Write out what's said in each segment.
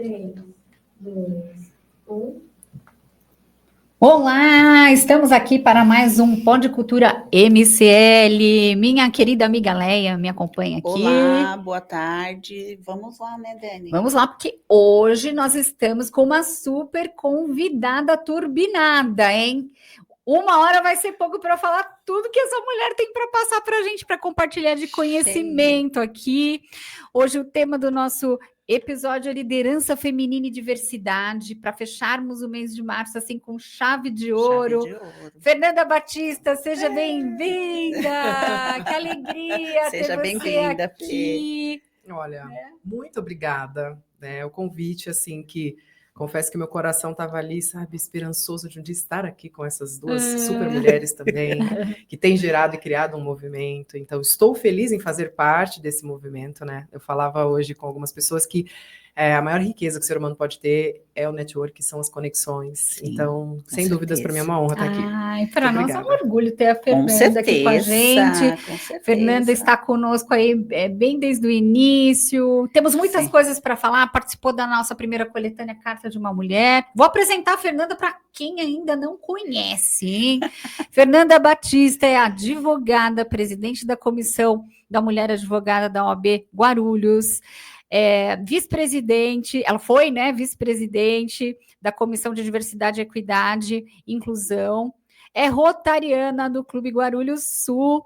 3, 2, 1. Olá, estamos aqui para mais um Pode Cultura MCL. Minha querida amiga Leia me acompanha aqui. Olá, boa tarde. Vamos lá, né, Dani? Vamos lá, porque hoje nós estamos com uma super convidada turbinada, hein? 1 hora vai ser pouco para falar tudo que essa mulher tem para passar para a gente, para compartilhar de conhecimento aqui. Hoje o tema do nosso episódio é liderança feminina e diversidade, para fecharmos o mês de março assim com chave de ouro. Fernanda Batista, seja bem-vinda! Que alegria seja ter bem-vinda aqui! Olha, muito obrigada, né? O convite, assim, que confesso que meu coração estava ali, sabe, esperançoso de um dia estar aqui com essas duas super mulheres também, que têm gerado e criado um movimento. Então, estou feliz em fazer parte desse movimento, né? Eu falava hoje com algumas pessoas que a maior riqueza que o ser humano pode ter é o network, são as conexões. Sim, então, sem dúvidas, para mim é uma honra estar aqui. Ai, para nós é um orgulho ter a Fernanda aqui com a gente. Com certeza. Fernanda está conosco aí bem desde o início. Temos muitas coisas para falar. Participou da nossa primeira coletânea Carta de uma Mulher. Vou apresentar a Fernanda para quem ainda não conhece, hein? Fernanda Batista é advogada, presidente da Comissão da Mulher Advogada da OAB Guarulhos. Vice-presidente, ela foi, né, vice-presidente da Comissão de Diversidade, Equidade e Inclusão, é rotariana do Clube Guarulhos Sul,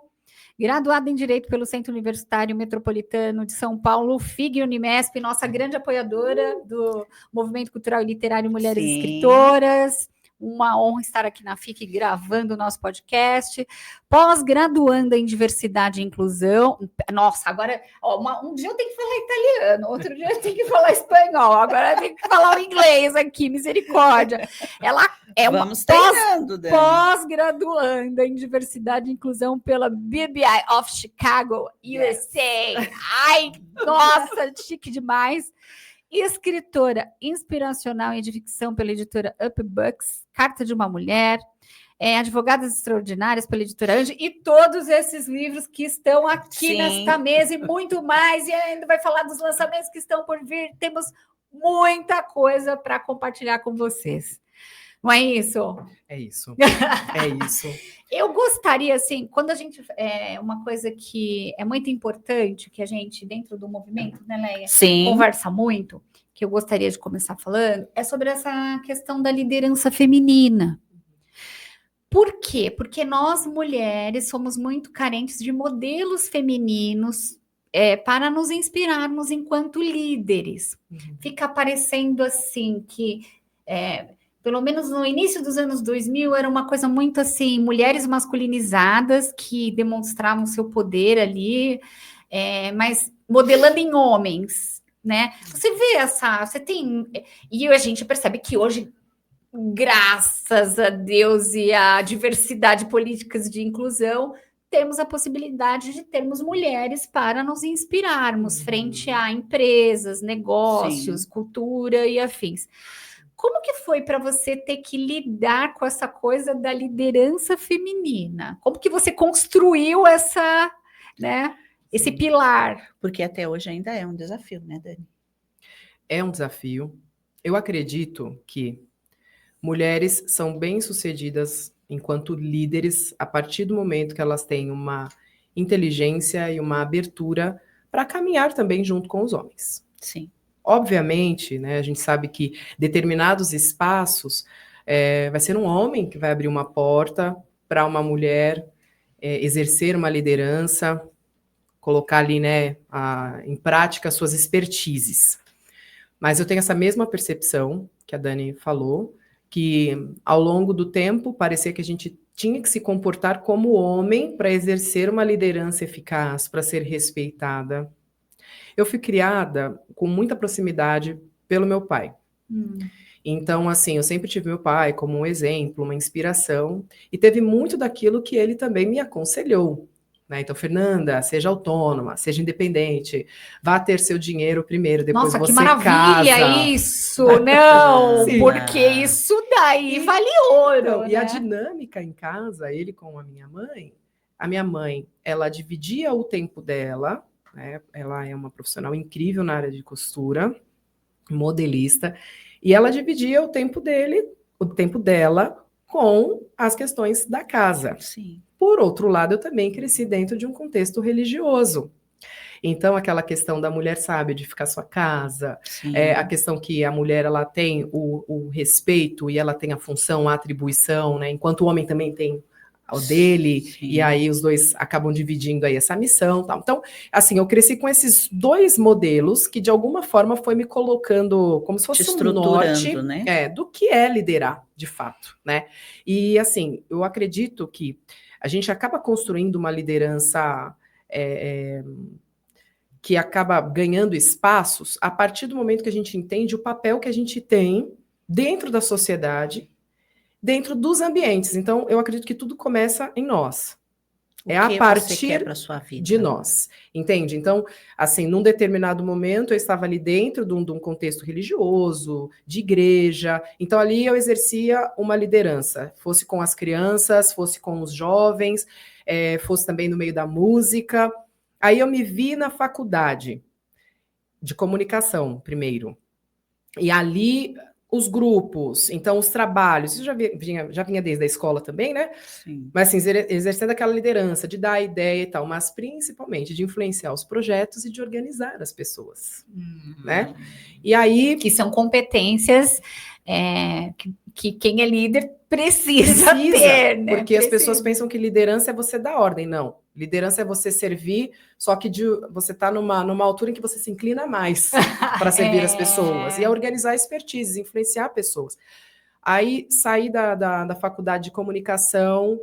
graduada em Direito pelo Centro Universitário Metropolitano de São Paulo, FIG Unimesp, nossa grande apoiadora do Movimento Cultural e Literário Mulheres Escritoras. Uma honra estar aqui na FIC gravando o nosso podcast. Pós-graduanda em Diversidade e Inclusão. Nossa, agora, um dia eu tenho que falar italiano, outro dia eu tenho que falar espanhol, agora eu tenho que falar o inglês aqui, misericórdia. Ela é uma pós-graduanda em Diversidade e Inclusão pela BBI of Chicago, USA. Ai, nossa, chique demais. Escritora inspiracional e de ficção pela editora Up Books, Carta de uma Mulher, Advogadas Extraordinárias pela editora Ange, e todos esses livros que estão aqui nesta mesa e muito mais, e ainda vai falar dos lançamentos que estão por vir. Temos muita coisa para compartilhar com vocês. Não é isso? É isso. É isso. Eu gostaria, assim, quando a gente... uma coisa que é muito importante, que a gente, dentro do movimento, né, Leia? Conversa muito, que eu gostaria de começar falando, é sobre essa questão da liderança feminina. Por quê? Porque nós, mulheres, somos muito carentes de modelos femininos para nos inspirarmos enquanto líderes. Fica parecendo, assim, que... pelo menos no início dos anos 2000, era uma coisa muito assim, mulheres masculinizadas que demonstravam seu poder ali, mas modelando em homens, né? Você vê você tem... E a gente percebe que hoje, graças a Deus e à diversidade de políticas de inclusão, temos a possibilidade de termos mulheres para nos inspirarmos frente a empresas, negócios, cultura e afins. Como que foi para você ter que lidar com essa coisa da liderança feminina? Como que você construiu esse pilar? Porque até hoje ainda é um desafio, né, Dani? É um desafio. Eu acredito que mulheres são bem-sucedidas enquanto líderes a partir do momento que elas têm uma inteligência e uma abertura para caminhar também junto com os homens. Sim. Obviamente, né, a gente sabe que determinados espaços vai ser um homem que vai abrir uma porta para uma mulher exercer uma liderança, colocar ali, né, em prática suas expertises. Mas eu tenho essa mesma percepção que a Dani falou, que ao longo do tempo parecia que a gente tinha que se comportar como homem para exercer uma liderança eficaz, para ser respeitada. Eu fui criada com muita proximidade pelo meu pai. Então, assim, eu sempre tive meu pai como um exemplo, uma inspiração, e teve muito daquilo que ele também me aconselhou. Né? Então, Fernanda, seja autônoma, seja independente, vá ter seu dinheiro primeiro, depois você casa. Nossa, que maravilha isso! Não, porque isso daí vale ouro. Então, né? E a dinâmica em casa, ele com a minha mãe, ela dividia o tempo dela, né? Ela é uma profissional incrível na área de costura, modelista, e ela dividia o tempo dela com as questões da casa. Sim. Por outro lado, eu também cresci dentro de um contexto religioso. Então, aquela questão da mulher sábia de ficar sua casa, a questão que a mulher ela tem o respeito e ela tem a função, a atribuição, né? Enquanto o homem também tem o dele, Sim. E aí os dois acabam dividindo aí essa missão, tal. Então, assim, eu cresci com esses dois modelos que de alguma forma foi me colocando como se fosse um norte, né? Do que é liderar, de fato, né? E assim, eu acredito que a gente acaba construindo uma liderança que acaba ganhando espaços a partir do momento que a gente entende o papel que a gente tem dentro da sociedade, dentro dos ambientes. Então, eu acredito que tudo começa em nós. É a partir de nós, entende? Então, assim, num determinado momento eu estava ali dentro de um contexto religioso, de igreja, então ali eu exercia uma liderança, fosse com as crianças, fosse com os jovens, fosse também no meio da música. Aí eu me vi na faculdade de comunicação, primeiro. E ali os grupos, então os trabalhos, isso já vinha desde a escola também, né? Sim. Mas assim, exercendo aquela liderança, de dar ideia e tal, mas principalmente de influenciar os projetos e de organizar as pessoas, né? E aí... Que são competências que quem é líder precisa ter, né? Porque as pessoas pensam que liderança é você dar ordem, não. Liderança é você servir, só que você está numa altura em que você se inclina mais para servir as pessoas. E é organizar expertises, influenciar pessoas. Aí saí da faculdade de comunicação,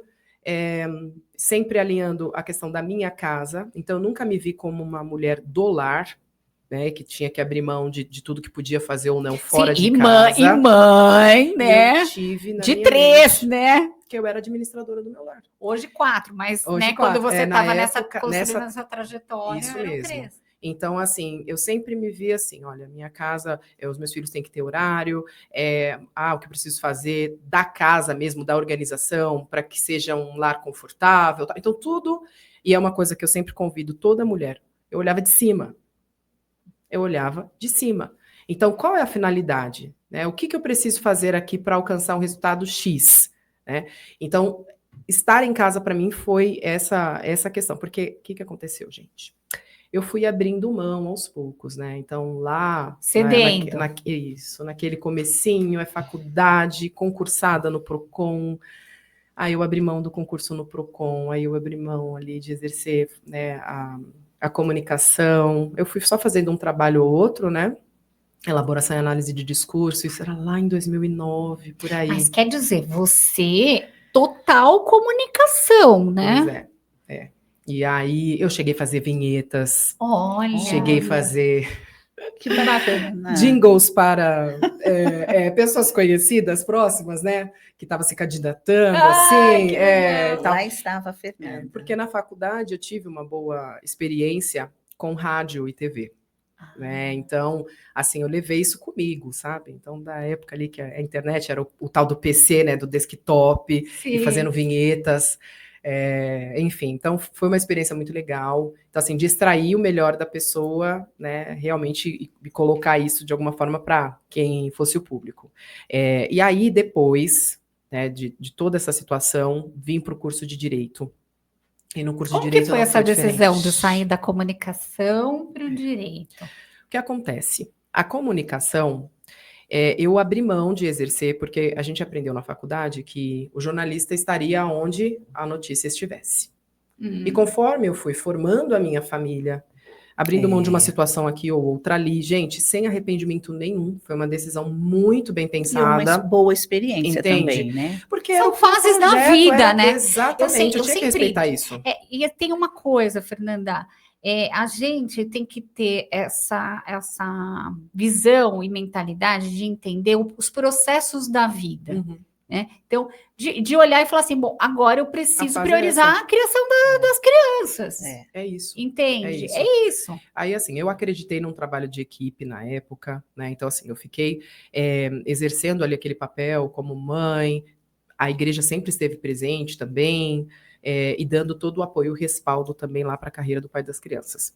sempre alinhando a questão da minha casa. Então, eu nunca me vi como uma mulher do lar, né, que tinha que abrir mão de tudo que podia fazer ou não fora de casa. E mãe, né? Eu tive na de minha 3, mente, né? Que eu era administradora do meu lar. Hoje 4, mas Hoje, né, 4. Quando você estava construindo nessa trajetória, isso eram mesmo. 3. Então, assim, eu sempre me vi assim, olha, minha casa, os meus filhos têm que ter horário, o que eu preciso fazer da casa mesmo, da organização, para que seja um lar confortável. Tá? Então, tudo, e é uma coisa que eu sempre convido toda mulher, eu olhava de cima. Então, qual é a finalidade? Né? O que eu preciso fazer aqui para alcançar um resultado X? Né? Então, estar em casa para mim foi essa questão. Porque o que aconteceu, gente? Eu fui abrindo mão aos poucos, né? Então, lá... Cedendo. Naquele comecinho, faculdade, concursada no Procon. Aí eu abri mão do concurso no Procon, aí eu abri mão ali de exercer, né, a comunicação. Eu fui só fazendo um trabalho ou outro, né? Elaboração e análise de discurso, isso era lá em 2009, por aí. Mas quer dizer, você total comunicação, né? Pois é. E aí eu cheguei a fazer vinhetas. Olha. Cheguei a fazer... Que bacana. Jingles para pessoas conhecidas, próximas, né? Que estavam se candidatando, assim. Lá estava a Fernanda. Porque na faculdade eu tive uma boa experiência com rádio e TV. Né? Então, assim, eu levei isso comigo, sabe? Então, da época ali que a internet era o tal do PC, né? Do desktop, Sim. E fazendo vinhetas. Enfim, então foi uma experiência muito legal. Então, assim, de extrair o melhor da pessoa, né, realmente e colocar isso de alguma forma para quem fosse o público. E aí, depois, né, de toda essa situação, vim para o curso de Direito. E no curso de Direito que foi essa decisão de sair da comunicação para o Direito? O que acontece? A comunicação... eu abri mão de exercer, porque a gente aprendeu na faculdade que o jornalista estaria onde a notícia estivesse. E conforme eu fui formando a minha família, abrindo mão de uma situação aqui ou outra ali, gente, sem arrependimento nenhum, foi uma decisão muito bem pensada. E uma boa experiência, entende? Também, né? Porque são fases da vida, né? Exatamente, eu tinha que respeitar isso. E tem uma coisa, Fernanda, a gente tem que ter essa visão e mentalidade de entender os processos da vida. Né? Então, de olhar e falar assim, bom, agora eu preciso priorizar a criação das crianças. É isso. Entende? É isso. Aí, assim, eu acreditei num trabalho de equipe na época, né? Então, assim, eu fiquei exercendo ali aquele papel como mãe, a igreja sempre esteve presente também, e dando todo o apoio e o respaldo também lá para a carreira do pai das crianças.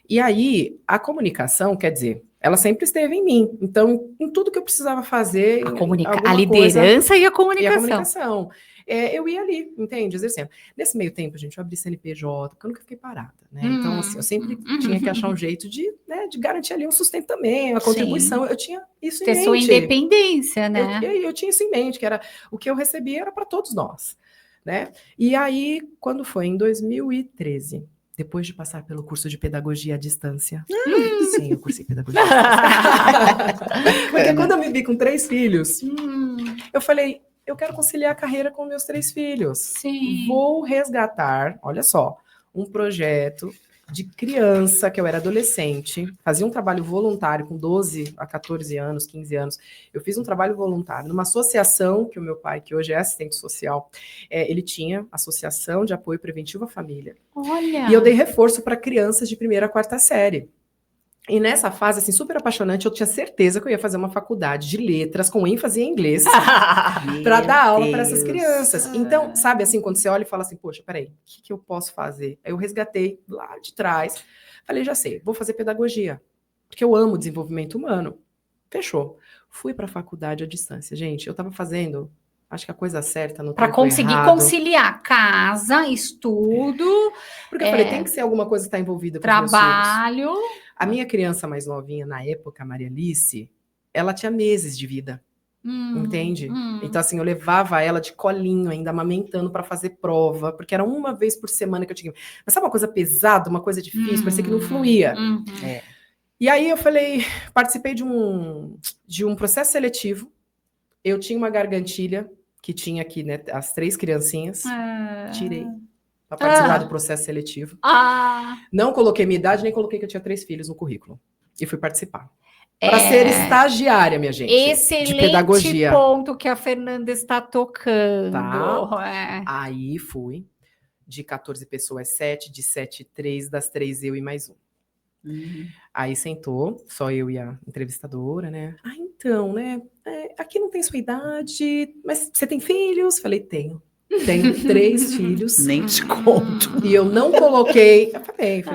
E aí, a comunicação, quer dizer, ela sempre esteve em mim. Então, em tudo que eu precisava fazer... A liderança e a comunicação. Eu ia ali, entende? Exercendo. Nesse meio tempo, gente, eu abri CNPJ, porque eu nunca fiquei parada, né? Então, assim, eu sempre tinha que achar um jeito de garantir ali um sustento também, uma contribuição. Eu tinha isso em mente. Ter sua independência, né? Eu tinha isso em mente, que era o que eu recebia era para todos nós, né? E aí, quando foi em 2013... Depois de passar pelo curso de pedagogia à distância. Sim, eu cursei pedagogia à distância. Porque quando eu me vi com 3 filhos, eu falei, eu quero conciliar a carreira com meus 3 filhos. Sim. Vou resgatar, olha só, um projeto de criança, que eu era adolescente, fazia um trabalho voluntário com 12 a 14 anos, 15 anos. Eu fiz um trabalho voluntário numa associação que o meu pai, que hoje é assistente social, ele tinha, Associação de Apoio Preventivo à Família. Olha! E eu dei reforço para crianças de 1ª a 4ª série. E nessa fase, assim, super apaixonante, eu tinha certeza que eu ia fazer uma faculdade de letras com ênfase em inglês para dar aula para essas crianças. Então, sabe, assim, quando você olha e fala assim, poxa, peraí, o que eu posso fazer? Aí eu resgatei lá de trás, falei, já sei, vou fazer pedagogia, porque eu amo desenvolvimento humano. Fechou. Fui para a faculdade à distância. Gente, eu estava fazendo, acho que a coisa certa no tempo errado. Para conseguir conciliar casa, estudo... Porque eu falei, tem que ser alguma coisa que está envolvida com trabalho... os meus filhos. A minha criança mais novinha, na época, a Maria Alice, ela tinha meses de vida, entende? Então, assim, eu levava ela de colinho, ainda amamentando para fazer prova, porque era uma vez por semana que eu tinha... Mas sabe uma coisa pesada, uma coisa difícil, parecia que não fluía. E aí eu falei, participei de um processo seletivo, eu tinha uma gargantilha, que tinha aqui, né, as 3 criancinhas, tirei. Para participar do processo seletivo. Não coloquei minha idade, nem coloquei que eu tinha 3 filhos no currículo. E fui participar. Para ser estagiária, minha gente. Excelente de pedagogia. Ponto que a Fernanda está tocando. Tá. Aí fui. De 14 pessoas, 7. De 7, 3. Das 3, eu e mais um. Aí sentou, só eu e a entrevistadora, né? Então, né? Aqui não tem sua idade, mas você tem filhos? Falei, tenho 3 filhos. Nem te conto. E eu não coloquei,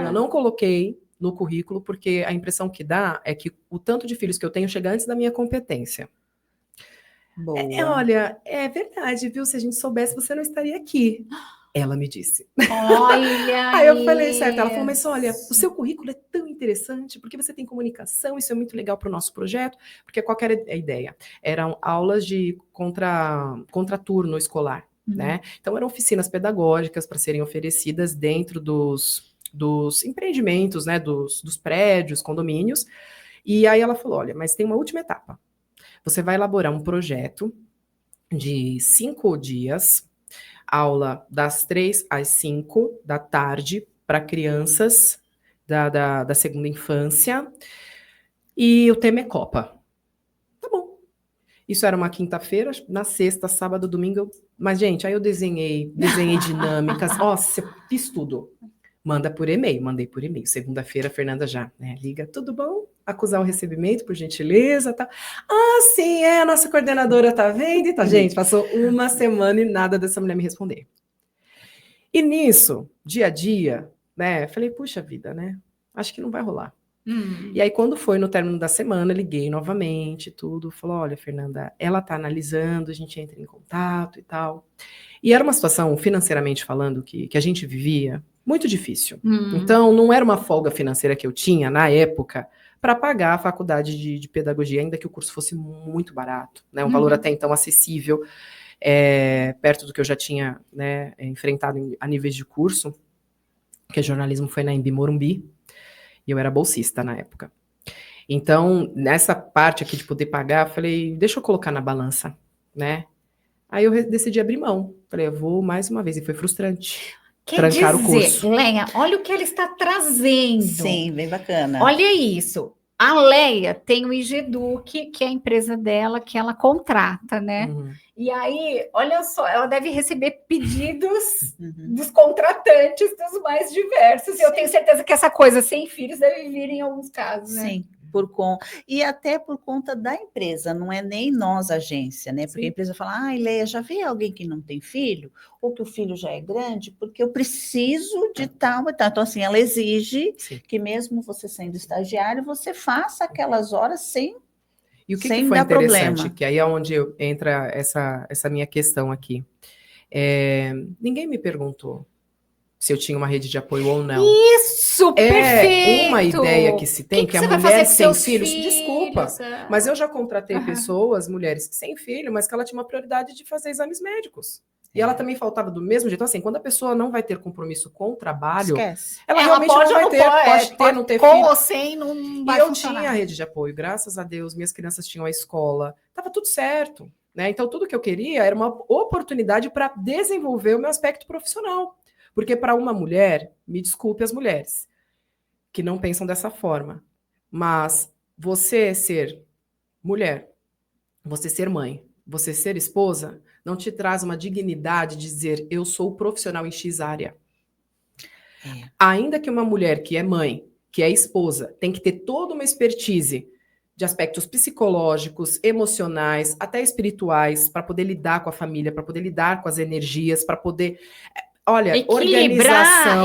eu não coloquei no currículo, porque a impressão que dá é que o tanto de filhos que eu tenho chega antes da minha competência. Boa. Olha, é verdade, viu? Se a gente soubesse, você não estaria aqui. Ela me disse. Olha. Aí eu falei, certo. Ela falou, mas olha, o seu currículo é tão interessante, porque você tem comunicação, isso é muito legal para o nosso projeto, porque qual que era a ideia? Eram aulas de contraturno escolar. Né? Então, eram oficinas pedagógicas para serem oferecidas dentro dos empreendimentos, né? dos prédios, condomínios. E aí ela falou, olha, mas tem uma última etapa. Você vai elaborar um projeto de 5 dias, aula das 3 às 5 da tarde para crianças da 2ª infância, e o tema é Copa. Isso era uma quinta-feira, na sexta, sábado, domingo. Mas, gente, aí eu desenhei dinâmicas. Nossa, eu fiz tudo. Manda por e-mail, mandei por e-mail. Segunda-feira, a Fernanda já, né, liga, tudo bom? Acusar o recebimento, por gentileza, tá? Sim, a nossa coordenadora tá vendo e tá. Gente, passou uma semana e nada dessa mulher me responder. E nisso, dia a dia, né, falei, puxa vida, né, acho que não vai rolar. E aí, quando foi no término da semana, liguei novamente, tudo, falou, olha, Fernanda, ela tá analisando, a gente entra em contato e tal. E era uma situação, financeiramente falando, que a gente vivia muito difícil. Então, não era uma folga financeira que eu tinha, na época, para pagar a faculdade de pedagogia, ainda que o curso fosse muito barato, né, um valor até então acessível, perto do que eu já tinha, né, enfrentado a níveis de curso, que jornalismo foi na Embi Morumbi, e eu era bolsista na época. Então, nessa parte aqui de poder pagar, eu falei, deixa eu colocar na balança, né? Aí eu decidi abrir mão. Falei, eu vou mais uma vez. E foi frustrante. Trancar o curso. Leia, olha o que ela está trazendo. Sim, bem bacana. Olha isso. A Leia tem o IGEDUC, que é a empresa dela, que ela contrata, né? E aí, olha só, ela deve receber pedidos dos contratantes dos mais diversos. E eu tenho certeza que essa coisa sem filhos deve vir em alguns casos, né? Sim. E até por conta da empresa, não é nem nós, agência, né? Porque a empresa fala, Leia, já vi alguém que não tem filho? Ou que o filho já é grande? Porque eu preciso de tal e tal. Então, assim, ela exige que mesmo você sendo estagiário, você faça aquelas horas sem E o que foi interessante? Problema. Que aí é onde entra essa minha questão aqui. Ninguém me perguntou se eu tinha uma rede de apoio ou não. Isso, perfeito! Uma ideia que se tem, que a mulher sem filhos, desculpa, mas eu já contratei pessoas, mulheres sem filho, mas que ela tinha uma prioridade de fazer exames médicos. E ela também faltava do mesmo jeito. Então, assim, quando a pessoa não vai ter compromisso com o trabalho, ela realmente pode, não vai ter, pode ter, não ter filho. Com ou sem, não vai funcionar. Eu tinha a rede de apoio, graças a Deus, minhas crianças tinham a escola, estava tudo certo, né? Então, tudo que eu queria era uma oportunidade para desenvolver o meu aspecto profissional. Porque para uma mulher, me desculpe as mulheres que não pensam dessa forma, mas você ser mulher, você ser mãe, você ser esposa, não te traz uma dignidade de dizer eu sou profissional em X área. Ainda que uma mulher que é mãe, que é esposa, tem que ter toda uma expertise de aspectos psicológicos, emocionais, até espirituais, para poder lidar com a família, para poder lidar com as energias, para poder... Olha, equilibrar,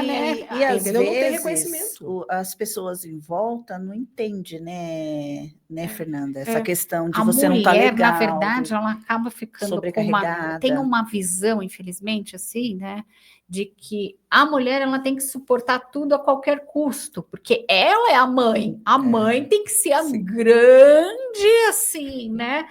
né? E às vezes as pessoas em volta não entendem, né, Fernanda? Essa questão de você não estar legal. Na verdade, ela acaba ficando tem uma visão, infelizmente, assim, né? De que a mulher ela tem que suportar tudo a qualquer custo, porque ela é a mãe. A mãe tem que ser a grande, assim, né?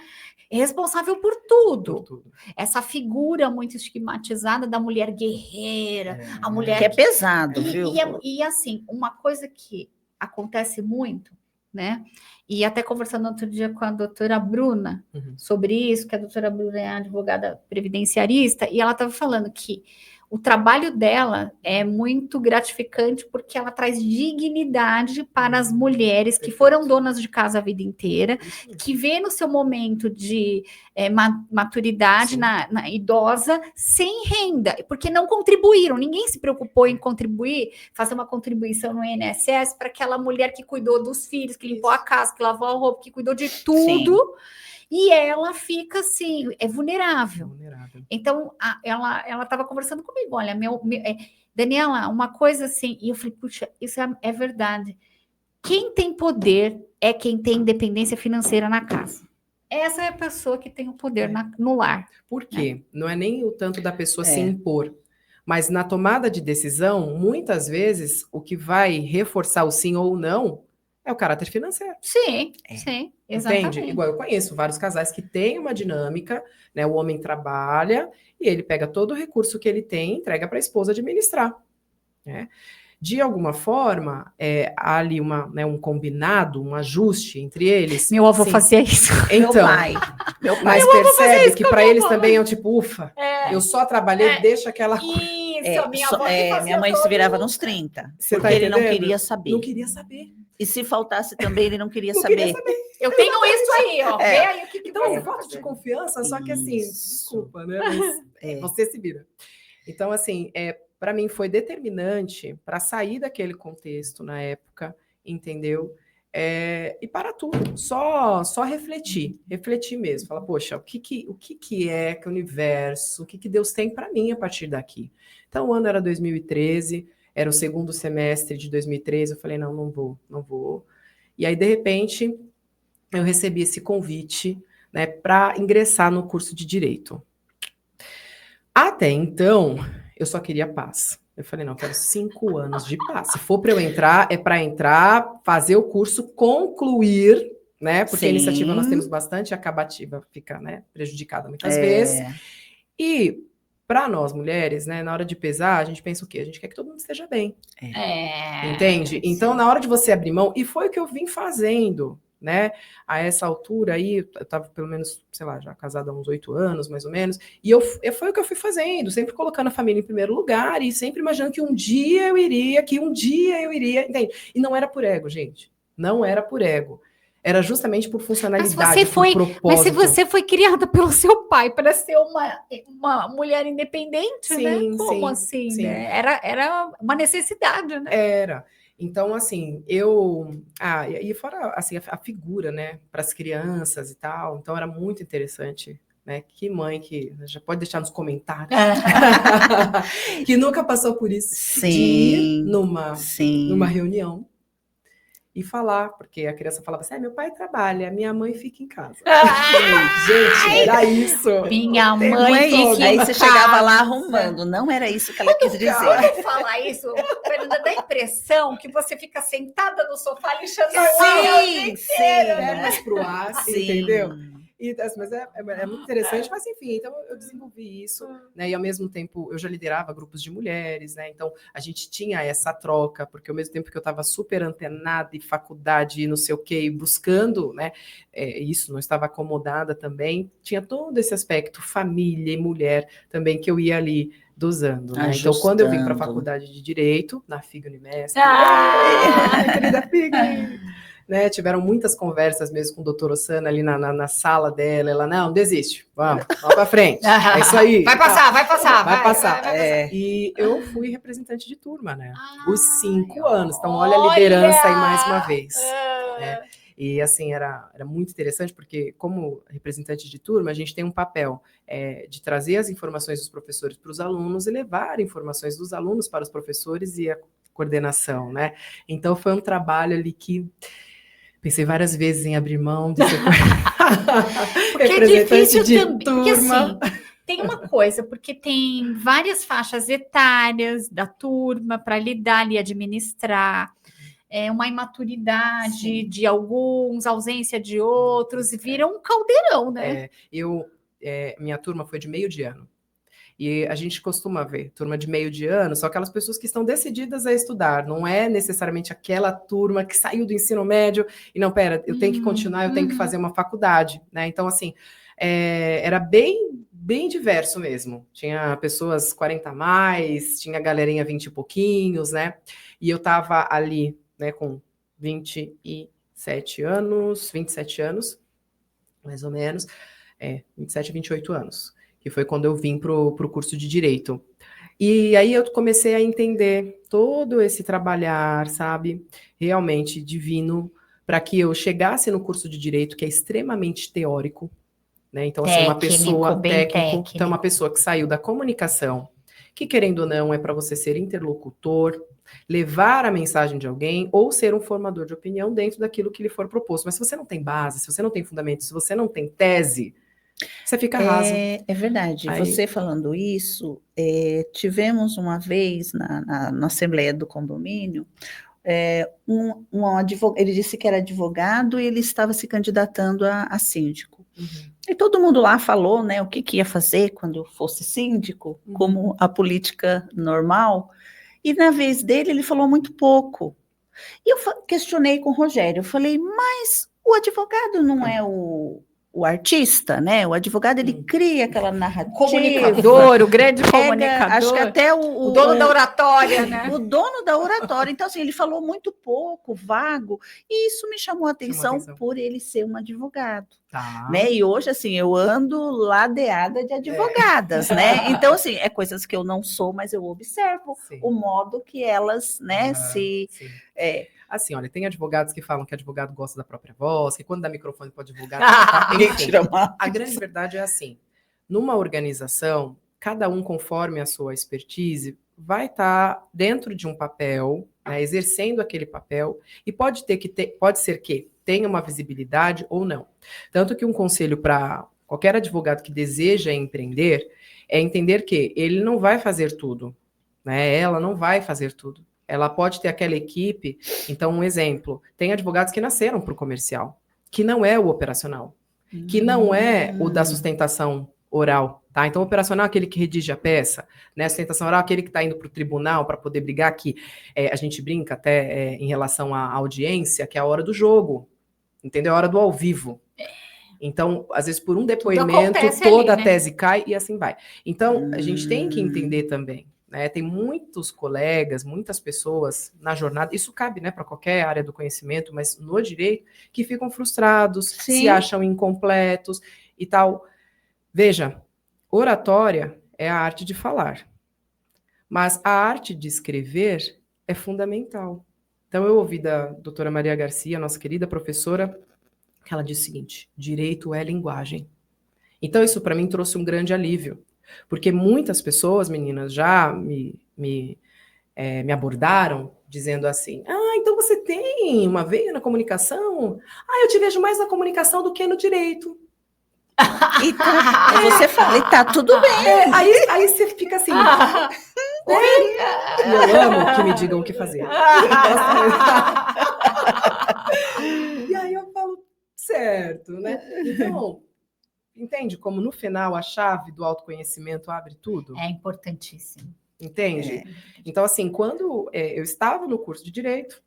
Responsável por tudo. Essa figura muito estigmatizada da mulher guerreira, a mulher que é pesado, viu? E assim, uma coisa que acontece muito, né? E até conversando outro dia com a doutora Bruna sobre isso, que a doutora Bruna é advogada previdenciarista, e ela estava falando que o trabalho dela é muito gratificante porque ela traz dignidade para as mulheres que foram donas de casa a vida inteira, que vê no seu momento de maturidade na idosa sem renda, porque não contribuíram, ninguém se preocupou em contribuir, fazer uma contribuição no INSS para aquela mulher que cuidou dos filhos, que limpou a casa, que lavou a roupa, que cuidou de tudo. E ela fica assim, vulnerável. Então, ela estava conversando comigo, olha, Daniela, uma coisa assim, e eu falei, puxa, isso é verdade. Quem tem poder é quem tem independência financeira na casa. Essa é a pessoa que tem o poder no lar. Por quê? Não é nem o tanto da pessoa se impor, mas na tomada de decisão, muitas vezes, o que vai reforçar o sim ou não é o caráter financeiro. Sim, exatamente. Entende? Igual eu conheço vários casais que têm uma dinâmica, né? O homem trabalha e ele pega todo o recurso que ele tem e entrega para a esposa administrar. Né? De alguma forma, há ali um combinado, um ajuste entre eles. Meu avô fazia isso. Então, meu pai percebe que para eles também é um tipo, ufa, eu só trabalhei, deixa aquela coisa. Isso, minha mãe se virava nos 30, porque ele não queria saber. Não queria saber. E se faltasse também, ele não queria saber. Eu tenho isso aí, ó. Vê aí o que então, um voto de confiança, só que assim, desculpa, né? Mas você se vira. Então, assim, para mim foi determinante para sair daquele contexto na época, entendeu? E para tudo, só refletir mesmo. Falar, poxa, o que é que o universo, o que Deus tem para mim a partir daqui? Então, o ano era 2013, era o segundo semestre de 2013, eu falei, não vou. E aí, de repente, eu recebi esse convite, né, para ingressar no curso de Direito. Até então, eu só queria paz. Eu falei, não, eu quero 5 anos de paz. Se for para eu entrar, é para entrar, fazer o curso, concluir, né, porque a iniciativa nós temos bastante, a acabativa fica, né, prejudicada muitas vezes. E para nós mulheres, né, na hora de pesar, a gente pensa o quê? A gente quer que todo mundo esteja bem. Entende? Então, na hora de você abrir mão, e foi o que eu vim fazendo, né? A essa altura aí, eu estava pelo menos, sei lá, já casada há uns 8 anos, mais ou menos, e foi o que eu fui fazendo, sempre colocando a família em primeiro lugar e sempre imaginando que um dia eu iria, entende? E não era por ego, gente. Não era por ego. Era justamente por funcionalidade, por propósito. Mas se você foi criada pelo seu pai para ser uma mulher independente, né? Como assim? Né? Era uma necessidade, né? Era. Então, assim, e fora, assim, a figura, né, para as crianças e tal, então era muito interessante, né, que mãe que, já pode deixar nos comentários, que nunca passou por isso, de ir numa reunião e falar, porque a criança falava assim, meu pai trabalha, minha mãe fica em casa. Gente, era isso. Minha mãe fica Aí você chegava lá arrumando, não era isso que ela quis dizer. Quando fala isso, Fernanda, dá a impressão que você fica sentada no sofá lixando a mas pro ar, entendeu? Mas é muito interessante, mas enfim, então eu desenvolvi isso, né? E ao mesmo tempo eu já liderava grupos de mulheres, né? Então a gente tinha essa troca, porque ao mesmo tempo que eu estava super antenada e faculdade e não sei o quê, buscando, né? Isso, não estava acomodada também, tinha todo esse aspecto família e mulher também que eu ia ali dosando, né? Então quando eu vim para a faculdade de Direito, na FIG Unimesp, querida FIG, né, tiveram muitas conversas mesmo com o doutor Ossana ali na sala dela, ela, não, desiste, vamos para frente, é isso aí. Vai passar. E eu fui representante de turma, né, os 5 anos, então olha a liderança aí mais uma vez, né? E assim, era muito interessante, porque como representante de turma, a gente tem um papel de trazer as informações dos professores para os alunos e levar informações dos alunos para os professores e a coordenação, né? Então foi um trabalho ali que pensei várias vezes em abrir mão de ser porque é difícil também. Porque assim, tem uma coisa, porque tem várias faixas etárias da turma para lidar e administrar, uma imaturidade de alguns, ausência de outros, vira um caldeirão, né? Minha turma foi de meio de ano. E a gente costuma ver turma de meio de ano, são aquelas pessoas que estão decididas a estudar, não é necessariamente aquela turma que saiu do ensino médio e não, pera, eu tenho que continuar, eu tenho que fazer uma faculdade, né? Então, assim, era bem diverso mesmo. Tinha pessoas 40 a mais, tinha galerinha 20 e pouquinhos, né? E eu tava ali, né, com 27 anos, mais ou menos, 27, 28 anos. Que foi quando eu vim para o curso de Direito. E aí eu comecei a entender todo esse trabalhar, sabe, realmente divino, para que eu chegasse no curso de Direito, que é extremamente teórico, né? Então, assim, uma pessoa técnico, então uma pessoa que saiu da comunicação, que querendo ou não é para você ser interlocutor, levar a mensagem de alguém ou ser um formador de opinião dentro daquilo que lhe for proposto. Mas se você não tem base, se você não tem fundamento, se você não tem tese, você fica raso. É verdade. Aí, você falando isso, tivemos uma vez na Assembleia do Condomínio, um advogado, ele disse que era advogado e ele estava se candidatando a síndico. E todo mundo lá falou, né, o que ia fazer quando fosse síndico, como a política normal. E na vez dele, ele falou muito pouco. E eu questionei com o Rogério, eu falei, mas o advogado não é o artista, né? O advogado, ele cria aquela narrativa. O comunicador, o grande comunicador. Acho que até o dono da oratória, né? O dono da oratória. Então, assim, ele falou muito pouco, vago, e isso me chamou a atenção por ele ser um advogado. Né? E hoje, assim, eu ando ladeada de advogadas, né? Então, assim, coisas que eu não sou, mas eu observo o modo que elas, né, Assim, olha, tem advogados que falam que advogado gosta da própria voz, que quando dá microfone para advogado... A grande verdade é assim, numa organização, cada um, conforme a sua expertise, vai estar dentro de um papel, né, exercendo aquele papel, e pode ser que tenha uma visibilidade ou não. Tanto que um conselho para qualquer advogado que deseja empreender é entender que ele não vai fazer tudo, né? Ela não vai fazer tudo. Ela pode ter aquela equipe. Então, um exemplo, tem advogados que nasceram para o comercial, que não é o operacional, que não é o da sustentação oral, tá? Então, o operacional é aquele que redige a peça, né? A sustentação oral é aquele que está indo para o tribunal para poder brigar, que a gente brinca até em relação à audiência, que é a hora do jogo, entendeu? A hora do ao vivo. Então, às vezes, por um depoimento, toda a tese cai e assim vai. Então, a gente tem que entender também, né? Tem muitos colegas, muitas pessoas na jornada, isso cabe, né, para qualquer área do conhecimento, mas no direito, que ficam frustrados, se acham incompletos e tal. Veja, oratória é a arte de falar, mas a arte de escrever é fundamental Então, eu ouvi da doutora Maria Garcia, nossa querida professora, que ela disse o seguinte: direito é linguagem. Então, isso para mim trouxe um grande alívio, porque muitas pessoas, meninas, já me abordaram dizendo assim: então você tem uma veia na comunicação? Eu te vejo mais na comunicação do que no direito. Você fala, e tá tudo bem. Aí você fica assim. E eu amo que me digam o que fazer. E aí eu falo, certo, né? Então, entende como no final a chave do autoconhecimento abre tudo? É importantíssimo. Entende? Então, assim, quando eu estava no curso de Direito,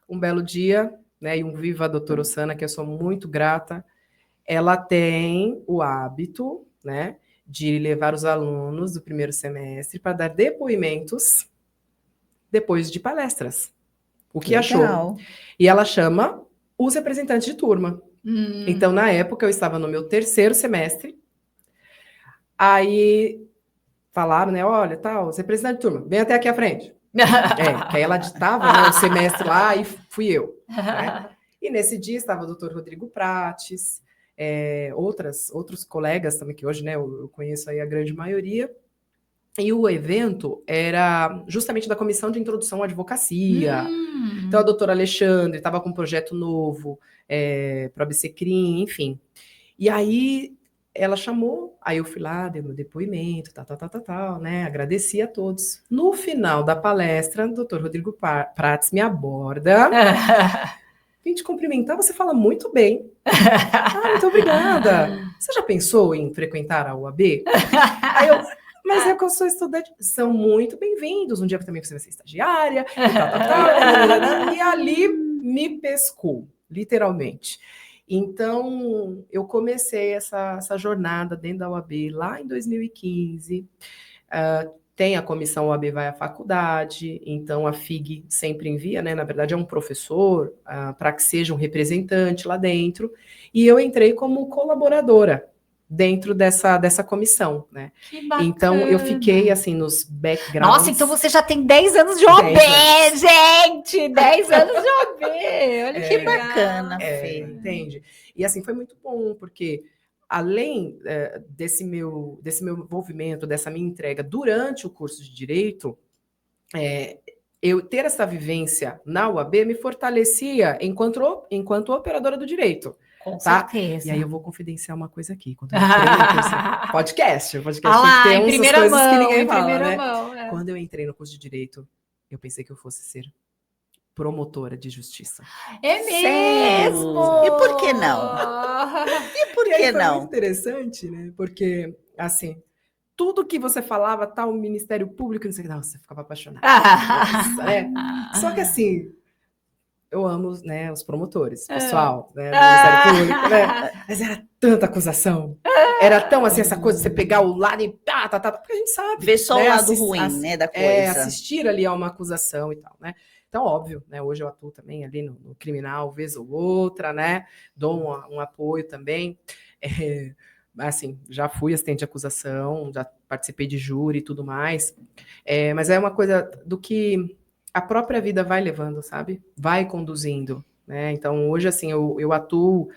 um belo dia, né, e um viva a doutora Ossana, que eu sou muito grata, ela tem o hábito, né, de levar os alunos do primeiro semestre para dar depoimentos depois de palestras. O que achou? E ela chama os representantes de turma. Então, na época, eu estava no meu terceiro semestre, aí falaram, né, olha, os representantes de turma, vem até aqui à frente. Que aí ela ditava, né, o semestre lá e fui eu. Né? E nesse dia estava o doutor Rodrigo Prates, outros colegas também, que hoje, né, eu conheço aí a grande maioria. E o evento era justamente da Comissão de Introdução à Advocacia. Então, a doutora Alexandre estava com um projeto novo para o ABCCrim, enfim. E aí, ela chamou, aí eu fui lá, dei meu depoimento, tal, né? Agradeci a todos. No final da palestra, o doutor Rodrigo Prates me aborda. Vim te cumprimentar, você fala muito bem. Muito obrigada. Você já pensou em frequentar a UAB? Aí eu... Mas é que eu sou estudante. São muito bem-vindos. Um dia também você vai ser estagiária. E ali me pescou, literalmente. Então, eu comecei essa jornada dentro da UAB lá em 2015. Tem a comissão UAB vai à faculdade. Então, a FIG sempre envia, né? Na verdade, é um professor para que seja um representante lá dentro. E eu entrei como colaboradora dentro dessa comissão, né? Que bacana. Então, eu fiquei, assim, nos backgrounds. Nossa, então você já tem 10 anos de OAB, gente! 10 anos de OAB! Olha que bacana, Fê. Entende? E, assim, foi muito bom, porque além desse meu envolvimento, dessa minha entrega durante o curso de Direito, eu ter essa vivência na UAB me fortalecia enquanto operadora do direito. Com certeza. E aí eu vou confidenciar uma coisa aqui. Quando eu entrei no curso... podcast tem que ter umas coisas que ninguém em fala, primeira né? mão, Quando eu entrei no curso de Direito, eu pensei que eu fosse ser promotora de justiça. É mesmo? E por que não? Foi muito interessante, né? Porque, assim, tudo que você falava, o Ministério Público, não sei o que, você ficava apaixonada. Nossa, né? Só que, assim, eu amo, né, os promotores, pessoal, né, do Ministério Público, né? Mas era tanta acusação. Era tão, assim, essa coisa de você pegar o lado e porque a gente sabe. Ver só o lado ruim, né, da coisa. Assistir ali a uma acusação e tal, né? Então, óbvio, né, hoje eu atuo também ali no criminal, vez ou outra, né? Dou um apoio também. Assim, já fui assistente de acusação, já participei de júri e tudo mais. Mas é uma coisa do que a própria vida vai levando, sabe? Vai conduzindo, né? Então, hoje, assim, eu atuo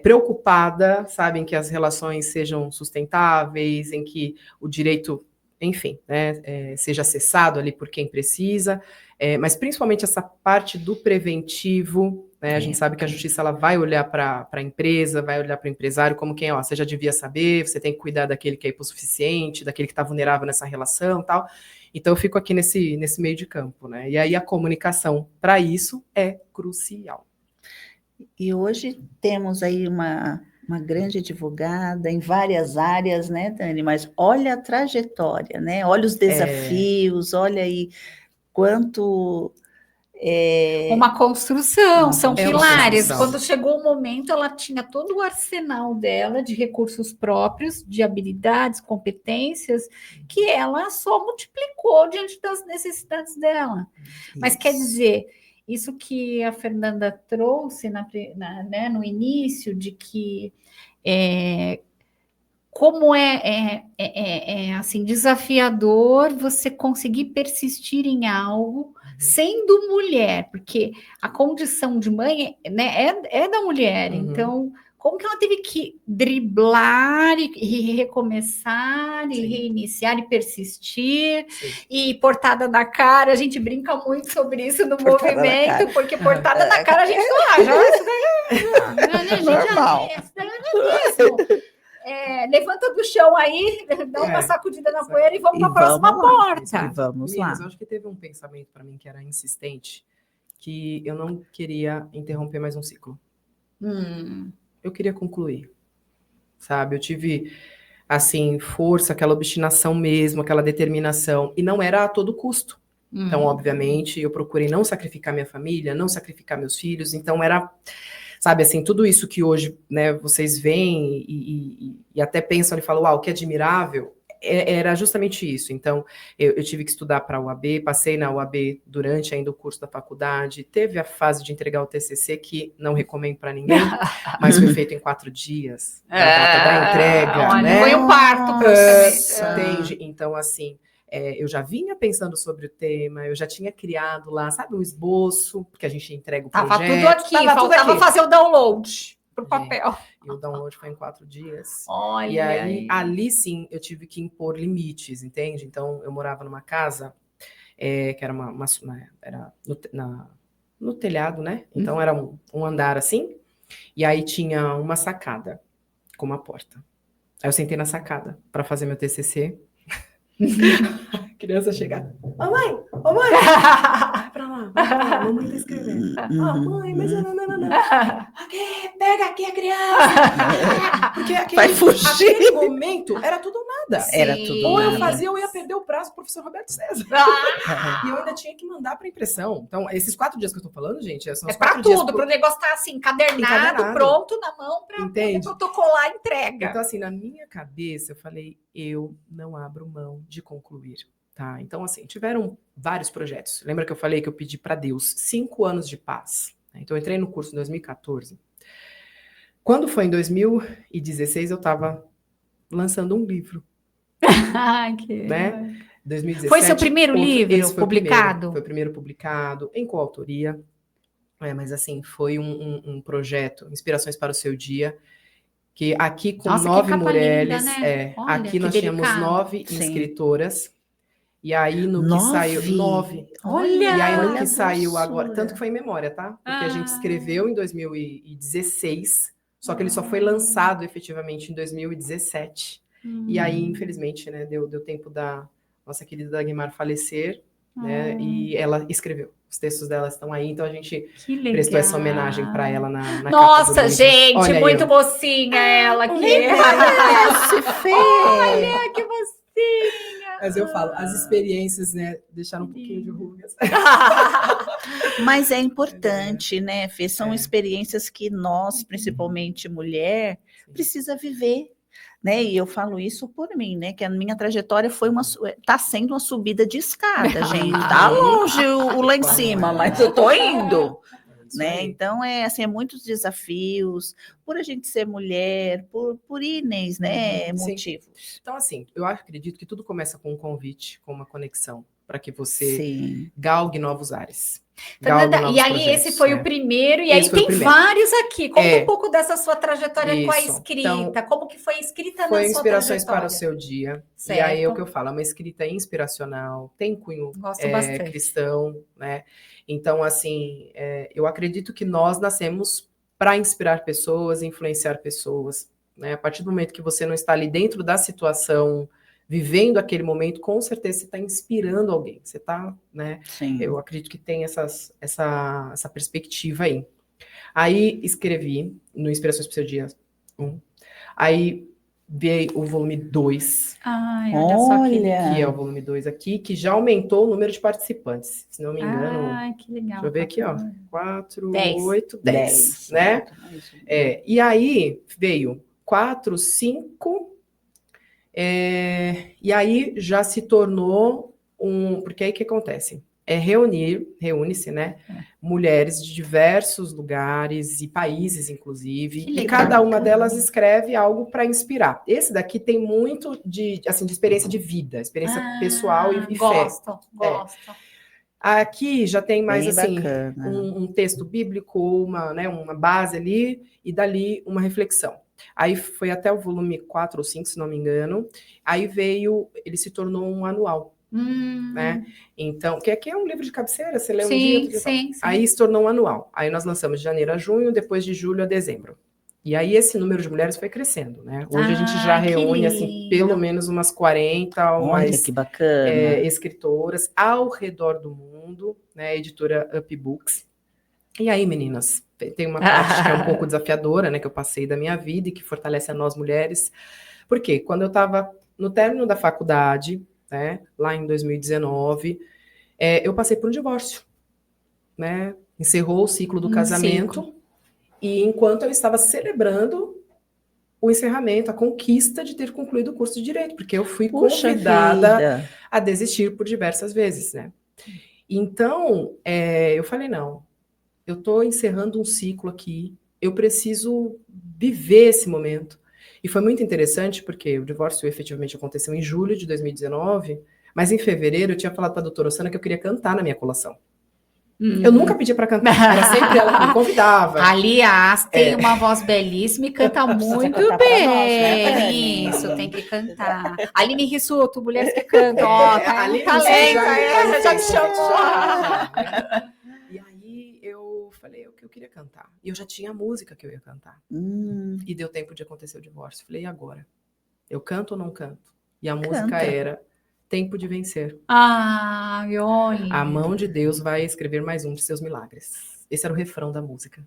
preocupada, sabe, em que as relações sejam sustentáveis, em que o direito, enfim, né, seja acessado ali por quem precisa, mas principalmente essa parte do preventivo, né? A gente sabe que a justiça ela vai olhar para a empresa, vai olhar para o empresário como quem, você já devia saber, você tem que cuidar daquele que é hipossuficiente, daquele que está vulnerável nessa relação, tal. Então, eu fico aqui nesse meio de campo, né? E aí a comunicação, para isso, é crucial. E hoje temos aí uma grande advogada em várias áreas, né, Dani? Mas olha a trajetória, né? Olha os desafios, olha aí quanto... Uma construção, são pilares. Construção. Quando chegou o momento, ela tinha todo o arsenal dela de recursos próprios, de habilidades, competências, que ela só multiplicou diante das necessidades dela. Isso. Mas quer dizer, isso que a Fernanda trouxe né, no início, de que como assim, desafiador você conseguir persistir em algo sendo mulher, porque a condição de mãe, né, é da mulher, então como que ela teve que driblar e recomeçar e reiniciar e persistir e portada na cara, a gente brinca muito sobre isso no movimento, porque portada na cara a gente não acha, normal. Levanta do chão aí, dá uma sacudida na poeira e vamos para a próxima porta. Vamos lá. Eu acho que teve um pensamento para mim que era insistente, que eu não queria interromper mais um ciclo. Eu queria concluir, sabe? Eu tive, assim, força, aquela obstinação mesmo, aquela determinação, e não era a todo custo. Então, obviamente, eu procurei não sacrificar minha família, não sacrificar meus filhos, então era... Sabe, assim, tudo isso que hoje, né, vocês veem e até pensam e falam, uau, que admirável, era justamente isso. Então, eu tive que estudar para a UAB, passei na UAB durante ainda o curso da faculdade, teve a fase de entregar o TCC, que não recomendo para ninguém, mas foi feito em 4 dias, a data da entrega, né? Foi um parto, praticamente. Entende? Então, assim... eu já vinha pensando sobre o tema, eu já tinha criado lá, sabe, um esboço, porque a gente entrega o projeto. Tava tudo aqui, faltava fazer o download pro papel. E o download foi em 4 dias. Olha e aí, ali sim, eu tive que impor limites, entende? Então, eu morava numa casa, que era era no telhado, né? Então, era um andar assim, e aí tinha uma sacada com uma porta. Aí eu sentei na sacada para fazer meu TCC. A criança chega, mamãe, vai pra lá, mamãe tá escrevendo. Mãe, mas não. Aqui, pega aqui a criança. Porque aquele momento era tudo ou nada. Era tudo ou nada. Eu fazia, ou ia perder o prazo do professor Roberto César. E eu ainda tinha que mandar pra impressão. Então, esses 4 dias que eu tô falando, gente, são os 4 dias. Pro negócio estar assim, encadernado, pronto, na mão, pra poder protocolar a entrega. Então, assim, na minha cabeça, eu falei, eu não abro mão de concluir. Tá? Então, assim, tiveram vários projetos. Lembra que eu falei que eu pedi para Deus 5 anos de paz? Então, eu entrei no curso em 2014. Quando foi em 2016, eu estava lançando um livro. Né? 2017, foi seu primeiro livro publicado? Foi o primeiro publicado, em coautoria. Mas, assim, foi um projeto, Inspirações para o Seu Dia, que aqui com 9 mulheres, linda, né? Olha, aqui nós tínhamos 9 inscritoras. E aí no que saiu 9. Olha! E aí no que saiu agora, tanto que foi em memória, tá? Porque a gente escreveu em 2016, só que ele só foi lançado efetivamente em 2017. E aí, infelizmente, né, deu tempo da nossa querida Dagmar falecer, né? E ela escreveu. Os textos dela estão aí, então a gente prestou essa homenagem para ela na Nossa, capa do gente, Olha muito mocinha ela aqui. Olha, que mocinha. Mas eu falo, as experiências, né, deixaram um pouquinho de rugas. Mas é importante, né, Fê? São experiências que nós, principalmente mulher, precisa viver. Né? E eu falo isso por mim, né? Que a minha trajetória tá sendo uma subida de escada, gente. Tá longe o lá em cima, mas eu tô indo. Né? Então, assim, muitos desafios, por a gente ser mulher, por Inês, né, motivos. Então, assim, eu acredito que tudo começa com um convite, com uma conexão, para que você galgue novos ares. E aí, esse foi o primeiro, e aí tem vários aqui. Conta um pouco dessa sua trajetória com a escrita. Então, como que foi escrita na sua trajetória? Foi Inspirações para o Seu Dia. Certo. E aí é o que eu falo, é uma escrita inspiracional, tem cunho cristão, né? Então, assim, eu acredito que nós nascemos para inspirar pessoas, influenciar pessoas, né? A partir do momento que você não está ali dentro da situação, vivendo aquele momento, com certeza você está inspirando alguém. Você está, né? Sim. Eu acredito que tem essa perspectiva aí. Aí escrevi no Inspirações para o Seu Dia 1. Aí veio o volume 2. Ai, olha só que é o volume 2 aqui, que já aumentou o número de participantes. Se não me engano. Ai, que legal. Deixa eu ver aqui, ó. 4, 8, 10, né? E aí veio 4, 5. E aí já se tornou porque aí o que acontece? reúne-se, né, mulheres de diversos lugares e países, inclusive, e cada uma delas escreve algo para inspirar. Esse daqui tem muito de experiência de vida, experiência pessoal e fé. Gosto. Aqui já tem mais, Bem assim, bacana. um texto bíblico, uma base ali, e dali uma reflexão. Aí foi até o volume 4 ou 5, se não me engano. Aí ele se tornou um anual. Né? Então, que aqui é um livro de cabeceira, você lê um dia, outro dia. Sim. Aí se tornou um anual. Aí nós lançamos de janeiro a junho, depois de julho a dezembro. E aí esse número de mulheres foi crescendo, né? Hoje a gente já reúne, assim, pelo menos umas 40 ou mais que bacana. escritoras ao redor do mundo, né? A editora Up Books. E aí, meninas, tem uma parte que é um pouco desafiadora, né? Que eu passei da minha vida e que fortalece a nós mulheres. Por quê? Quando eu estava no término da faculdade, né, lá em 2019, eu passei por um divórcio, né? Encerrou o ciclo do casamento. E enquanto eu estava celebrando o encerramento, a conquista de ter concluído o curso de Direito, porque eu fui convidada a desistir por diversas vezes, né? Então, eu falei, não, eu estou encerrando um ciclo aqui, eu preciso viver esse momento. E foi muito interessante, porque o divórcio efetivamente aconteceu em julho de 2019, mas em fevereiro eu tinha falado para a doutora Osana que eu queria cantar na minha colação. Eu nunca pedi para cantar, era sempre ela que me convidava. Aliás, tem uma voz belíssima e canta muito bem. Nós, né? Isso, tem que cantar. Aline Rissuto, mulheres que cantam. Ó, tá Aline talento, já me chamou. E aí eu falei que eu queria cantar. E eu já tinha a música que eu ia cantar. E deu tempo de acontecer o divórcio. Falei, e agora? Eu canto ou não canto? E a música era Tempo de Vencer. Olha. A mão de Deus vai escrever mais um de seus milagres. Esse era o refrão da música.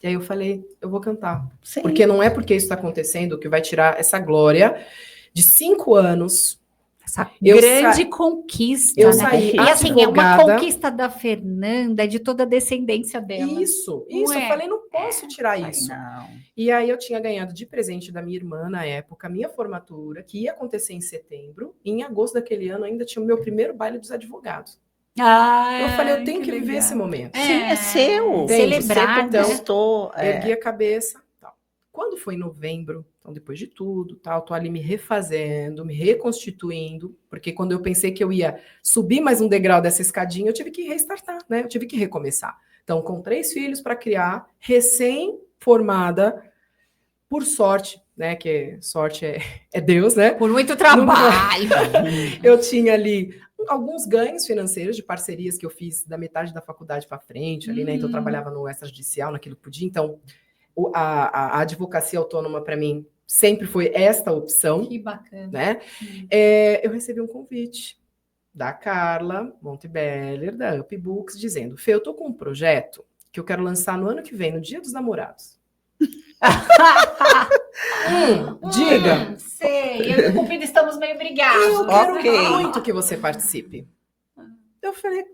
E aí eu falei, eu vou cantar. Sim. Porque não é porque isso está acontecendo que vai tirar essa glória de 5 anos. Essa grande conquista, né? Saí e assim, é uma conquista da Fernanda, de toda a descendência dela. Isso. Eu falei, não posso tirar isso. Não. E aí eu tinha ganhado de presente da minha irmã, na época, a minha formatura, que ia acontecer em setembro, e em agosto daquele ano ainda tinha o meu primeiro baile dos advogados. Eu falei, eu tenho que viver esse momento. Sim, é seu. Celebrar, você conquistou. Ergui a cabeça. Tal. Quando foi em novembro, então depois de tudo, tal, tô ali me refazendo, me reconstituindo, porque quando eu pensei que eu ia subir mais um degrau dessa escadinha, eu tive que restartar, né? Eu tive que recomeçar. Então, com 3 filhos para criar, recém-formada, por sorte, né? Que sorte é Deus, né? Por muito trabalho. Eu tinha ali alguns ganhos financeiros de parcerias que eu fiz da metade da faculdade para frente, ali, né? Então, eu trabalhava no extrajudicial, naquilo que podia. Então, a advocacia autônoma, para mim, sempre foi esta opção. Que bacana. Né? Eu recebi um convite da Carla Montebeller, da Up Books, dizendo, Fê, eu tô com um projeto que eu quero lançar no ano que vem, no Dia dos Namorados. Diga. Sei, eu e o Cupido estamos meio brigados. Eu quero muito que você participe. Eu falei,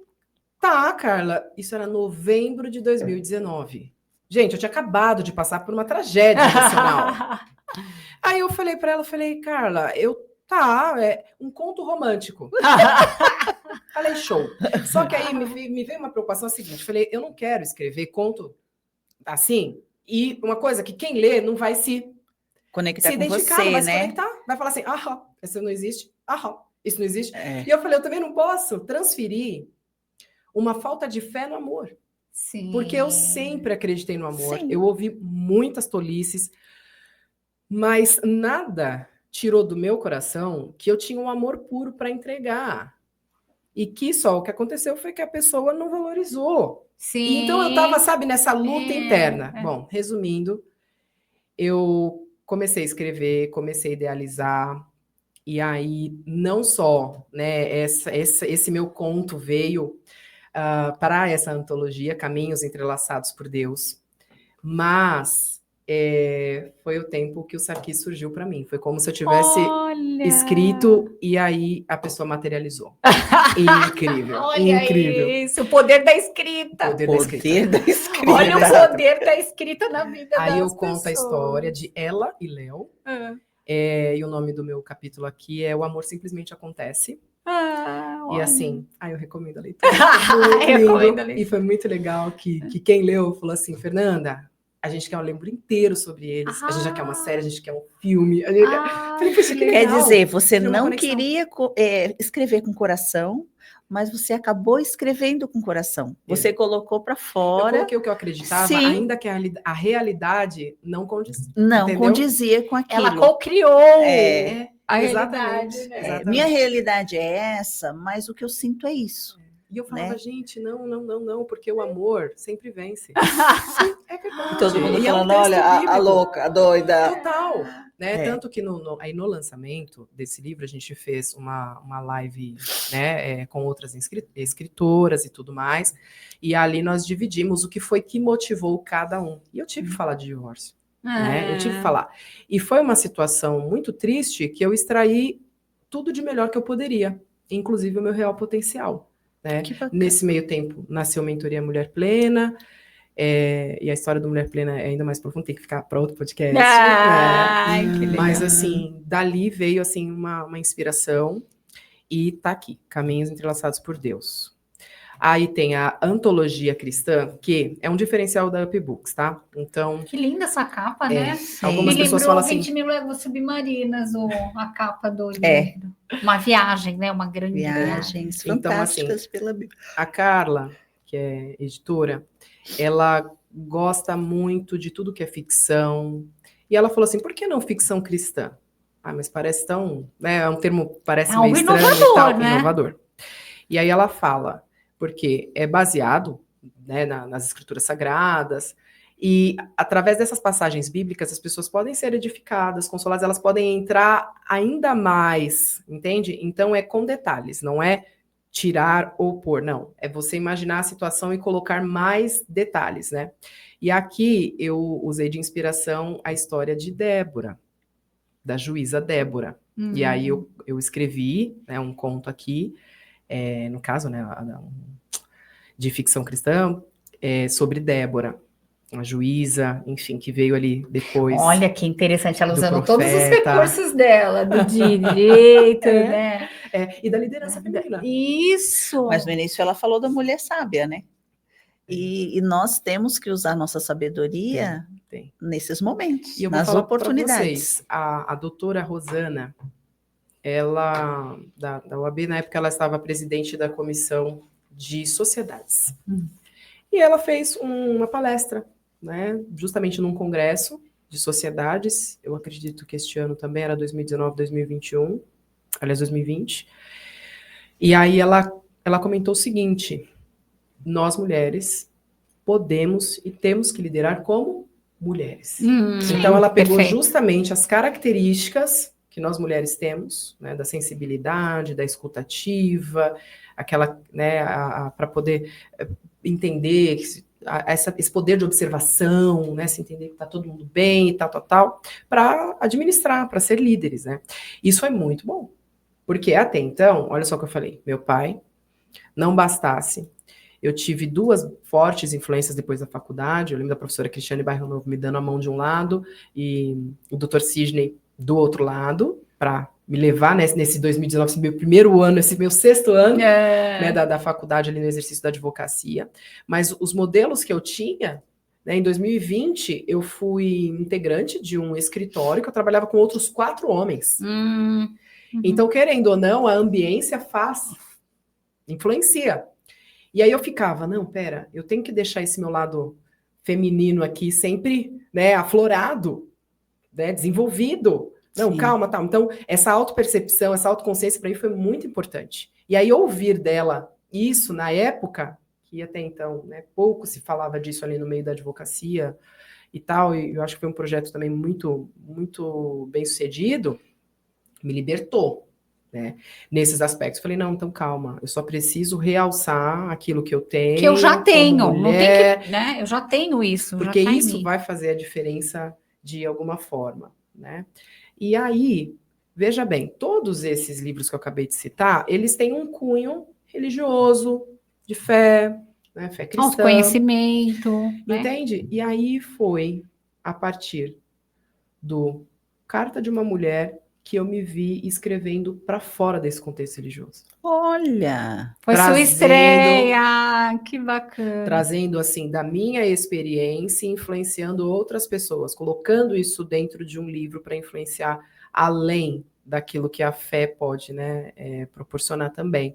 tá, Carla. Isso era novembro de 2019. Gente, eu tinha acabado de passar por uma tragédia emocional. Aí eu falei para ela, Carla, um conto romântico. Falei, show. Só que aí me veio uma preocupação seguinte, falei, eu não quero escrever conto assim, e uma coisa que quem lê não vai se conectar com identificar, você, não vai né? se conectar, vai falar assim, isso não existe, isso não existe. E eu falei, eu também não posso transferir uma falta de fé no amor. Sim. Porque eu sempre acreditei no amor. Sim. Eu ouvi muitas tolices, mas nada tirou do meu coração que eu tinha um amor puro para entregar. E que só o que aconteceu foi que a pessoa não valorizou. Sim. Então eu estava, nessa luta interna. Bom, resumindo, eu comecei a escrever, comecei a idealizar, e aí não só, né, esse meu conto veio para essa antologia, Caminhos Entrelaçados por Deus, mas foi o tempo que o Sarkis surgiu para mim. Foi como se eu tivesse escrito e aí a pessoa materializou. Incrível. Olha incrível. Isso, o poder da escrita. Poder da escrita. Olha o poder da escrita na vida das pessoas. Aí eu conto a história de Ela e Léo. E o nome do meu capítulo aqui é O Amor Simplesmente Acontece. E assim, eu recomendo a leitura. Recomendo a leitura. E foi muito legal que quem leu falou assim, Fernanda, a gente quer um livro inteiro sobre eles, a gente já quer uma série, a gente quer um filme. Falei, que quer dizer, você não queria escrever com coração, mas você acabou escrevendo com coração. Você colocou para fora. Eu coloquei o que eu acreditava, sim, ainda que a realidade não condizia. Não condizia com aquilo. Ela co-criou a realidade. Né? Exatamente. Minha realidade é essa, mas o que eu sinto é isso. E eu falava, gente, não, porque o amor sempre vence. É verdade. Todo mundo falando, olha, a louca, a doida. Total. Né? Tanto que aí no lançamento desse livro, a gente fez uma live, né, com outras escritoras e tudo mais, e ali nós dividimos o que foi que motivou cada um. E eu tive que falar de divórcio. Né? Eu tive que falar. E foi uma situação muito triste que eu extraí tudo de melhor que eu poderia, inclusive o meu real potencial. Né? Nesse meio tempo, nasceu Mentoria Mulher Plena, e a história do Mulher Plena é ainda mais profunda, tem que ficar para outro podcast. Mas, assim, dali veio, assim, uma inspiração, e tá aqui, Caminhos Entrelaçados por Deus. Aí tem a Antologia Cristã, que é um diferencial da UpBooks, tá? Então... Que linda essa capa, né? Algumas pessoas falam assim... 20 mil léguas submarinas, a capa do livro. Uma viagem, né? Uma grande viagem. Fantásticas então, assim, pela Bíblia. A Carla, que é editora, ela gosta muito de tudo que é ficção. E ela falou assim, por que não ficção cristã? Mas parece tão... Né, é um termo, parece meio estranho e tal, né? Inovador. E aí ela fala... porque é baseado, né, nas escrituras sagradas, e através dessas passagens bíblicas as pessoas podem ser edificadas, consoladas, elas podem entrar ainda mais, entende? Então é com detalhes, não é tirar ou pôr, não. É você imaginar a situação e colocar mais detalhes, né? E aqui eu usei de inspiração a história de Débora, da juíza Débora. E aí eu escrevi, né, um conto aqui, no caso, né, de ficção cristã, sobre Débora, a juíza, enfim, que veio ali depois. Olha que interessante, ela usando todos os recursos dela, do direito, né? E da liderança feminina. Isso! Mas no início ela falou da mulher sábia, né? E nós temos que usar nossa sabedoria nesses momentos, e eu nas oportunidades. Vocês, a doutora Rosana, ela, da UAB, na época ela estava presidente da comissão de sociedades. E ela fez uma palestra, né, justamente num congresso de sociedades, eu acredito que este ano também era 2019, 2021, aliás, 2020. E aí ela comentou o seguinte, nós mulheres podemos e temos que liderar como mulheres. Então ela pegou justamente as características que nós mulheres temos, né, da sensibilidade, da escutativa, aquela, né, para poder entender esse poder de observação, né, se entender que está todo mundo bem e tal, para administrar, para ser líderes, né? Isso é muito bom, porque até então, olha só o que eu falei, meu pai, não bastasse, eu tive 2 fortes influências depois da faculdade, eu lembro da professora Cristiane Bairro Novo me dando a mão de um lado, e o Dr. Sidney do outro lado, para me levar, né, nesse 2019, esse meu primeiro ano, esse meu 6º ano, né, da faculdade ali no exercício da advocacia. Mas os modelos que eu tinha, né, em 2020, eu fui integrante de um escritório que eu trabalhava com outros 4 homens. Então, querendo ou não, a ambiência influencia. E aí eu ficava, não, pera, eu tenho que deixar esse meu lado feminino aqui sempre, né, aflorado, né, desenvolvido. Não, calma, tal. Então, essa autopercepção, essa autoconsciência para mim foi muito importante. E aí, ouvir dela isso na época, que até então, né, pouco se falava disso ali no meio da advocacia e tal, e eu acho que foi um projeto também muito, muito bem sucedido, me libertou, né, nesses aspectos. Falei, não, então calma, eu só preciso realçar aquilo que eu tenho. Que eu já tenho, mulher, não tem que, né, eu já tenho isso. Porque já tá isso vai fazer a diferença de alguma forma, né? E aí, veja bem, todos esses livros que eu acabei de citar, eles têm um cunho religioso, de fé, né, fé cristã. Autoconhecimento. Entende? Né? E aí foi a partir do Carta de uma Mulher que eu me vi escrevendo para fora desse contexto religioso. Olha! Foi sua estreia! Que bacana! Trazendo, assim, da minha experiência, influenciando outras pessoas, colocando isso dentro de um livro para influenciar além daquilo que a fé pode, né, proporcionar também.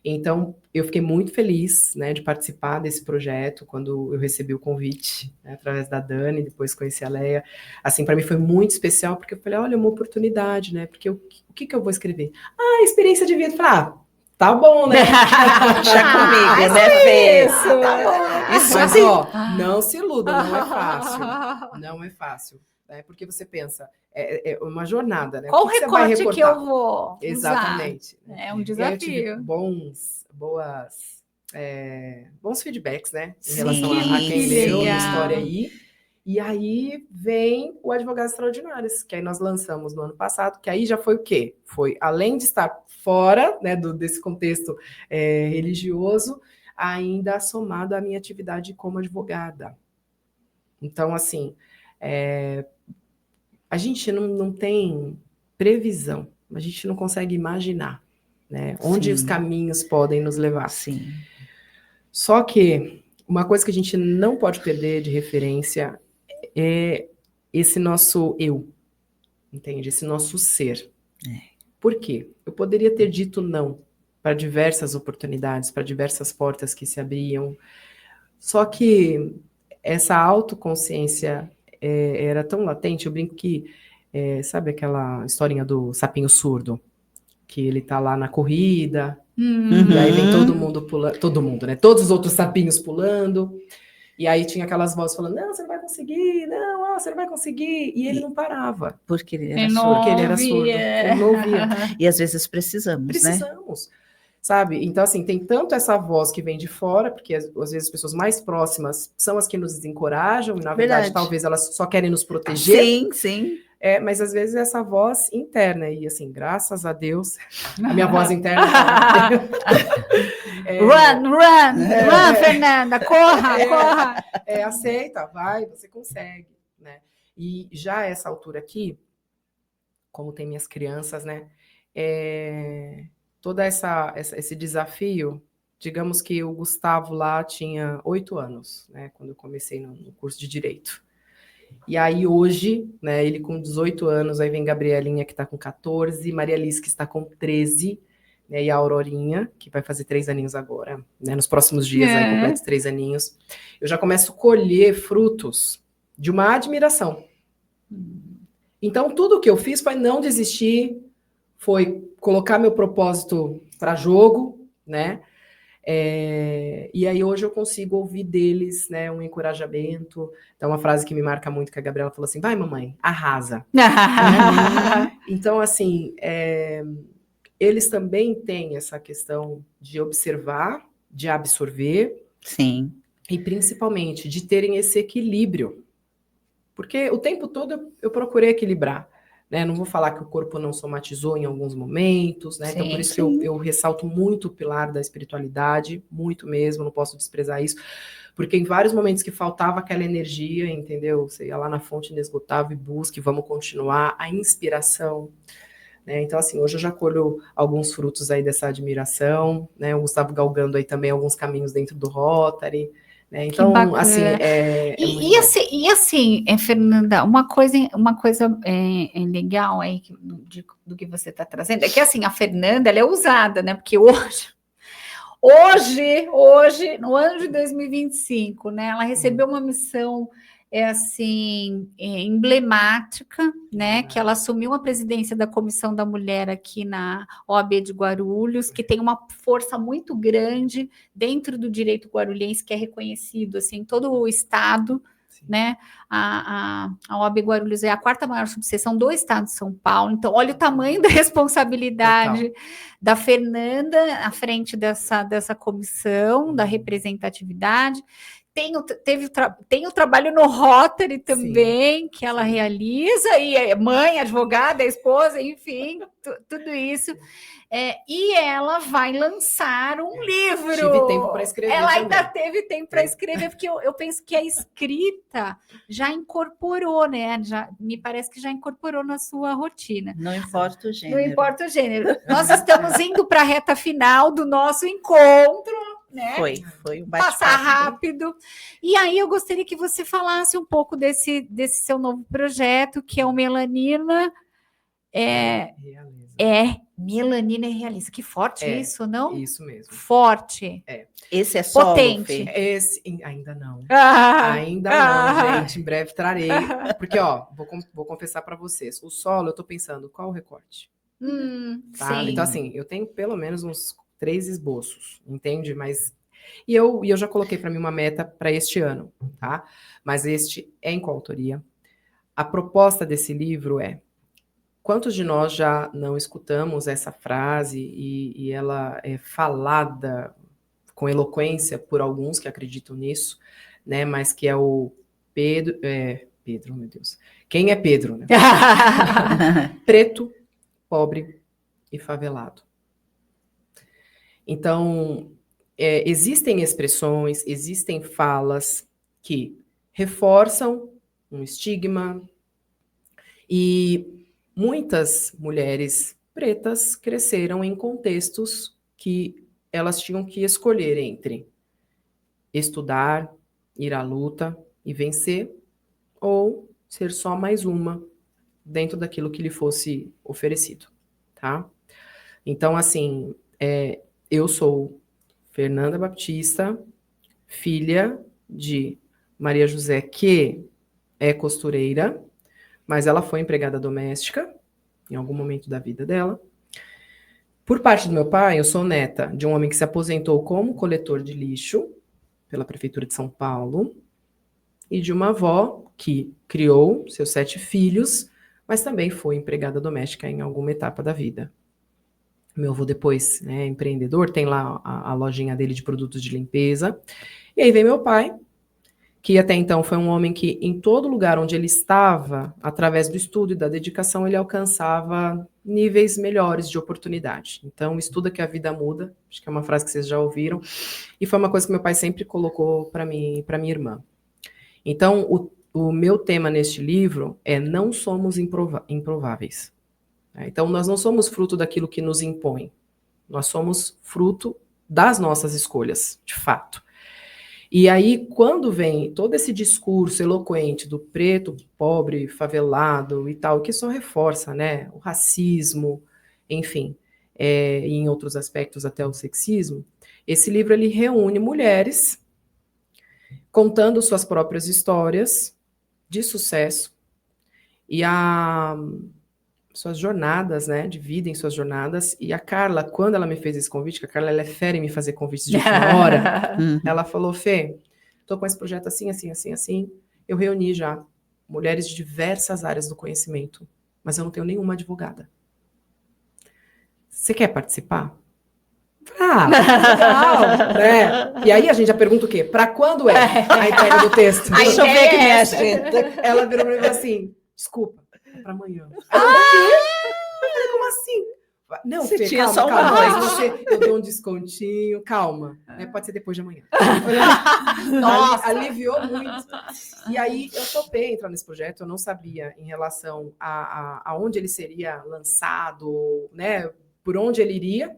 Então, eu fiquei muito feliz, né, de participar desse projeto quando eu recebi o convite, né, através da Dani, depois conheci a Leia. Assim, para mim foi muito especial, porque eu falei, olha, uma oportunidade, né, porque o que eu vou escrever? Experiência de vida. Falei, tá bom, né? Deixa comigo, né, Fê? Isso! Isso Mas, sim. não se iluda, não é fácil. Não é fácil. Né? Porque você pensa, é uma jornada, né? Qual o que você vai recorte que recortar? eu vou usar? Exatamente. É um E aí eu tive desafio. bons feedbacks, né? Em Sim, relação a quem que leu a legal. história aí. E aí vem o Advogados Extraordinários, que aí nós lançamos no ano passado, que aí já foi o quê? Foi, além de estar fora, né, desse contexto religioso, ainda somado à minha atividade como advogada. Então, assim, a gente não tem previsão, a gente não consegue imaginar, né, onde os caminhos podem nos levar. Sim. Só que uma coisa que a gente não pode perder de referência é esse nosso eu, entende? Esse nosso ser. Por quê? Eu poderia ter dito não para diversas oportunidades, para diversas portas que se abriam, só que essa autoconsciência era tão latente, eu brinco que, sabe aquela historinha do sapinho surdo? Que ele tá lá na corrida, e aí vem todo mundo pulando, todo mundo, né? Todos os outros sapinhos pulando, e aí tinha aquelas vozes falando, não, você não vai conseguir, não, você não vai conseguir, e ele não parava. Porque ele Ele era não surdo. Porque ele era surdo, ouvia. ele não ouvia. E às vezes precisamos, né? Precisamos, sabe? Então, assim, tem tanto essa voz que vem de fora, porque às vezes as pessoas mais próximas são as que nos desencorajam, e na verdade, talvez elas só querem nos proteger. Sim, sim. Mas às vezes essa voz interna, e assim, graças a Deus, a minha voz interna... Run, Fernanda, corra! Aceita, vai, você consegue, né? E já a essa altura aqui, como tem minhas crianças, né? Todo esse desafio, digamos que o Gustavo lá tinha 8 anos, né? Quando eu comecei no curso de Direito. E aí hoje, né, ele com 18 anos, aí vem Gabrielinha, que está com 14, Maria Liz, que está com 13, né, e a Aurorinha, que vai fazer 3 aninhos agora, né, nos próximos dias, aí completos 3 aninhos. Eu já começo a colher frutos de uma admiração. Então, tudo que eu fiz foi não desistir, foi colocar meu propósito para jogo, né, e aí hoje eu consigo ouvir deles, né, um encorajamento. Então, uma frase que me marca muito, que a Gabriela falou assim, vai mamãe, arrasa. Então, assim, eles também têm essa questão de observar, de absorver. Sim. E principalmente de terem esse equilíbrio. Porque o tempo todo eu procurei equilibrar. Né? Não vou falar que o corpo não somatizou em alguns momentos, né? Sim, então por isso que eu ressalto muito o pilar da espiritualidade, muito mesmo, não posso desprezar isso, porque em vários momentos que faltava aquela energia, entendeu? Você ia lá na fonte inesgotável e busca, e vamos continuar, a inspiração, né? Então assim, hoje eu já colho alguns frutos aí dessa admiração, né? O Gustavo galgando aí também alguns caminhos dentro do Rotary. Então, assim, e assim, Fernanda, uma coisa legal aí do que você está trazendo é que assim, a Fernanda, ela é ousada, né? Porque hoje, no ano de 2025, né? Ela recebeu uma missão emblemática, né? Que ela assumiu a presidência da Comissão da Mulher aqui na OAB de Guarulhos, que tem uma força muito grande dentro do direito guarulhense, que é reconhecido assim, em todo o estado, né? A OAB Guarulhos é a 4ª maior subseção do estado de São Paulo. Então, olha o tamanho da responsabilidade da Fernanda à frente dessa comissão, da representatividade. tem o trabalho no Rotary também, sim, que ela realiza, e é mãe, advogada, esposa, enfim, tudo isso. E ela vai lançar um livro. Tive tempo para escrever. Ela também. ainda teve tempo para escrever, porque eu penso que a escrita já incorporou, né? Me parece que já incorporou na sua rotina. Não importa o gênero. Não importa o gênero. Nós estamos indo para a reta final do nosso encontro. Né? Foi um passar rápido. E aí eu gostaria que você falasse um pouco desse seu novo projeto, que é o Melanina. Melanina Realiza. Que forte isso, não? Isso mesmo. Forte. Esse é solo, potente. Esse ainda não. Ainda não, gente. Em breve trarei. Porque, vou confessar para vocês. O solo, eu tô pensando, qual o recorte? Tá? Sim. Então, assim, eu tenho pelo menos uns 3 esboços, entende? Mas e eu já coloquei para mim uma meta para este ano, tá? Mas este é em coautoria. A proposta desse livro é: quantos de nós já não escutamos essa frase e ela é falada com eloquência por alguns que acreditam nisso, né? Mas que é o Pedro, meu Deus. Quem é Pedro, né? Preto, pobre e favelado. Então, existem expressões, existem falas que reforçam um estigma, e muitas mulheres pretas cresceram em contextos que elas tinham que escolher entre estudar, ir à luta e vencer, ou ser só mais uma dentro daquilo que lhe fosse oferecido, tá? Então, assim, eu sou Fernanda Baptista, filha de Maria José, que é costureira, mas ela foi empregada doméstica em algum momento da vida dela. Por parte do meu pai, eu sou neta de um homem que se aposentou como coletor de lixo pela Prefeitura de São Paulo e de uma avó que criou seus 7 filhos, mas também foi empregada doméstica em alguma etapa da vida. Meu avô depois, né, empreendedor, tem lá a lojinha dele de produtos de limpeza. E aí vem meu pai, que até então foi um homem que em todo lugar onde ele estava, através do estudo e da dedicação, ele alcançava níveis melhores de oportunidade. Então, estuda que a vida muda, acho que é uma frase que vocês já ouviram, e foi uma coisa que meu pai sempre colocou para mim e para minha irmã. Então, o meu tema neste livro é: não somos improváveis. Então, nós não somos fruto daquilo que nos impõe. Nós somos fruto das nossas escolhas, de fato. E aí, quando vem todo esse discurso eloquente do preto, pobre, favelado e tal, que só reforça, né, o racismo, enfim, e em outros aspectos até o sexismo, esse livro ele reúne mulheres contando suas próprias histórias de sucesso e suas jornadas, né, dividem suas jornadas, e a Carla, quando ela me fez esse convite, que a Carla ela é fera em me fazer convites de última hora, ela falou: Fê, tô com esse projeto assim, assim, assim, assim, eu reuni já mulheres de diversas áreas do conhecimento, mas eu não tenho nenhuma advogada. Você quer participar? Legal, né? E aí a gente já pergunta o quê? Para quando é a entrega do texto? Deixa eu ver que mexe. Ela virou para mim e falou assim: desculpa, é para amanhã. Eu falei: como assim? Não, você Fê, tinha calma, só calma, uma noite. Eu dou um descontinho, calma, né? Pode ser depois de amanhã. Nossa, aliviou muito. E aí eu topei entrar nesse projeto, eu não sabia em relação a onde ele seria lançado, né? Por onde ele iria.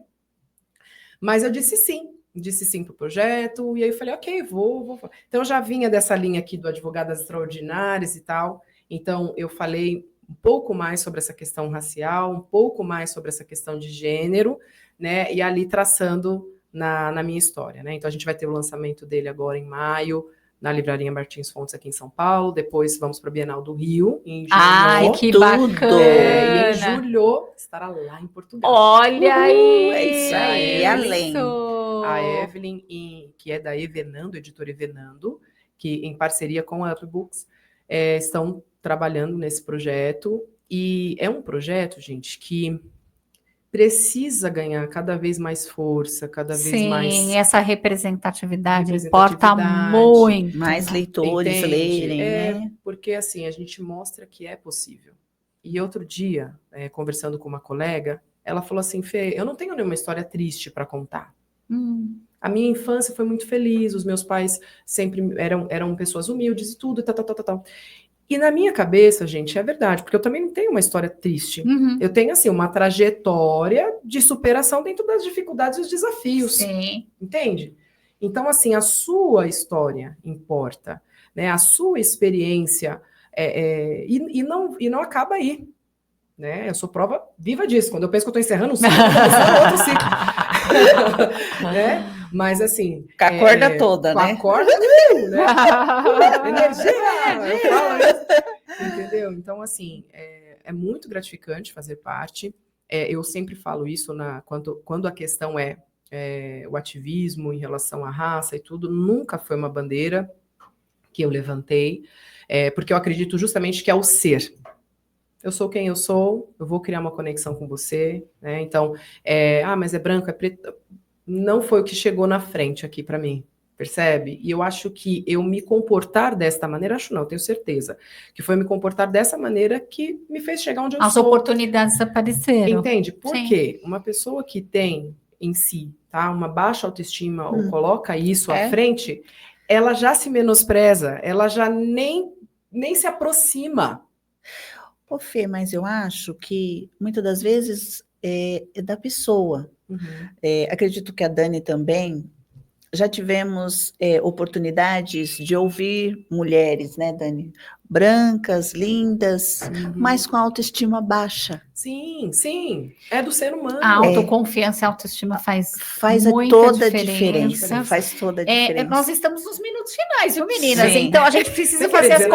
Mas eu disse sim para o projeto, e aí eu falei: ok, vou. Então eu já vinha dessa linha aqui do Advogadas Extraordinárias e tal, então eu falei um pouco mais sobre essa questão racial, um pouco mais sobre essa questão de gênero, né, e ali traçando na minha história, né. Então a gente vai ter o lançamento dele agora em maio, na Livraria Martins Fontes aqui em São Paulo, depois vamos para a Bienal do Rio, em julho. Ai, que bacana! E em julho estará lá em Portugal. Olha aí! É isso aí, além. A Evelyn, que é da Evenando, editora Evenando, que em parceria com a Upbooks, estão trabalhando nesse projeto. E é um projeto, gente, que precisa ganhar cada vez mais força, cada vez mais... Sim, essa representatividade importa muito. Mais leitores lerem, né? Porque, assim, a gente mostra que é possível. E outro dia, conversando com uma colega, ela falou assim, Fê, eu não tenho nenhuma história triste para contar. A minha infância foi muito feliz, os meus pais sempre eram pessoas humildes e tudo, tal. E na minha cabeça, gente, é verdade, porque eu também não tenho uma história triste. Eu tenho, assim, uma trajetória de superação dentro das dificuldades e os desafios. Sim. Entende? Então, assim, a sua história importa, né? A sua experiência e não acaba aí. Né? Eu sou prova viva disso. Quando eu penso que eu estou encerrando um ciclo, eu estou começando outro ciclo. Né? Mas assim... Com a corda toda, com né? a corda, né? Energia! Eu falo isso. Entendeu? Então, assim, é muito gratificante fazer parte. Eu sempre falo isso quando a questão o ativismo em relação à raça e tudo, nunca foi uma bandeira que eu levantei, porque eu acredito justamente que é o ser. Eu sou quem eu sou, eu vou criar uma conexão com você, né? Então, mas é branco, é preto. Não foi o que chegou na frente aqui para mim, percebe? E eu acho que eu me comportar desta maneira, tenho certeza, que foi me comportar dessa maneira que me fez chegar onde eu sou. As oportunidades apareceram. Entende? Porque uma pessoa que tem em si, tá, uma baixa autoestima ou coloca isso à frente, ela já se menospreza, ela já nem se aproxima. Ô, Fê, mas eu acho que muitas das vezes é da pessoa. Acredito que a Dani também. Já tivemos oportunidades de ouvir mulheres, né, Dani? Brancas, lindas, mas com autoestima baixa. Sim, sim. É do ser humano. A autoconfiança e a autoestima faz toda a diferença. Faz toda a diferença. Nós estamos nos minutos finais, viu, meninas? Sim. Então, a gente precisa fazer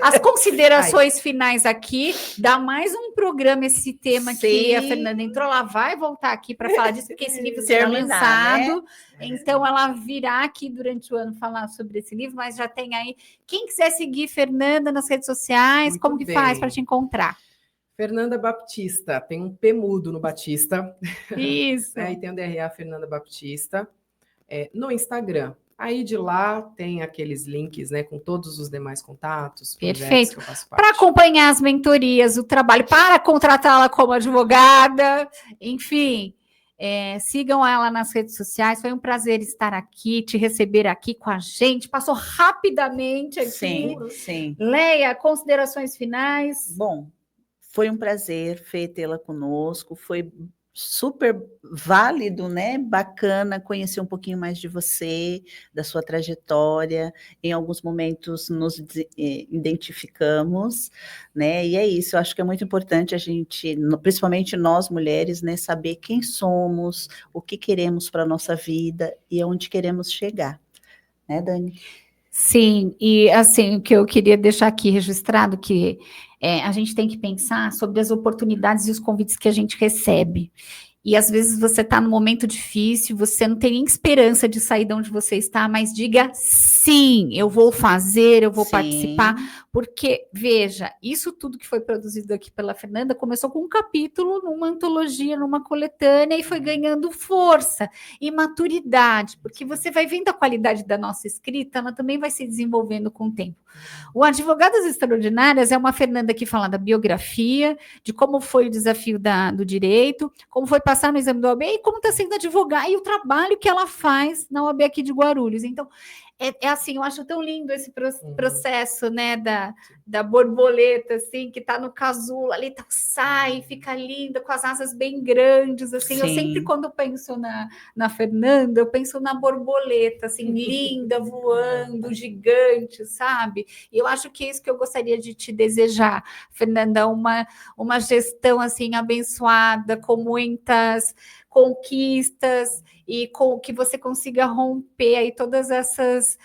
as considerações finais aqui. Dá mais um programa esse tema que a Fernanda entrou. Ela vai voltar aqui para falar disso, porque esse livro será lançado. Né? Então, ela virá aqui durante o ano falar sobre esse livro, mas já tem aí. Quem quiser seguir Fernanda nas redes sociais, muito como que faz para te encontrar? Fernanda Baptista, tem um P mudo no Batista. Isso. E tem o DRA Fernanda Baptista. No Instagram. Aí de lá tem aqueles links, né, com todos os demais contatos. Perfeito. Para acompanhar as mentorias, o trabalho, para contratá-la como advogada, enfim. Sigam ela nas redes sociais. Foi um prazer estar aqui, te receber aqui com a gente. Passou rapidamente aqui. Sim. Leia, considerações finais. Bom, foi um prazer, Fê, tê-la conosco. Foi super válido, né? Bacana conhecer um pouquinho mais de você, da sua trajetória. Em alguns momentos nos identificamos, né? E é isso, eu acho que é muito importante a gente, principalmente nós mulheres, né, saber quem somos, o que queremos para a nossa vida e aonde queremos chegar, né, Dani? Sim, e assim, o que eu queria deixar aqui registrado que a gente tem que pensar sobre as oportunidades e os convites que a gente recebe. E às vezes você está num momento difícil, você não tem nem esperança de sair de onde você está, mas diga sim, eu vou fazer, eu vou participar, porque, veja, isso tudo que foi produzido aqui pela Fernanda começou com um capítulo numa antologia, numa coletânea, e foi ganhando força e maturidade, porque você vai vendo a qualidade da nossa escrita, ela também vai se desenvolvendo com o tempo. O Advogadas Extraordinárias é uma Fernanda que fala da biografia, de como foi o desafio do direito, como foi passar no exame da OAB e como está sendo advogada e o trabalho que ela faz na OAB aqui de Guarulhos. Então, assim, eu acho tão lindo esse processo, né, da borboleta, assim, que está no casulo, ali sai, fica linda, com as asas bem grandes, assim. Eu sempre, quando penso na Fernanda, eu penso na borboleta, assim, linda, voando, gigante, sabe? E eu acho que é isso que eu gostaria de te desejar, Fernanda, uma gestão, assim, abençoada, com muitas conquistas e com que você consiga romper aí todas essas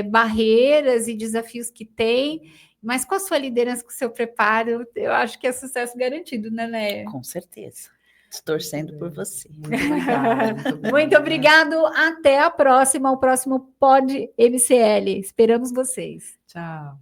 barreiras e desafios que tem, mas com a sua liderança, com o seu preparo, eu acho que é sucesso garantido, né, Leia? Com certeza. Torcendo por você. Muito obrigada. Muito obrigado. Até a próxima. O próximo Pod MCL. Esperamos vocês. Tchau.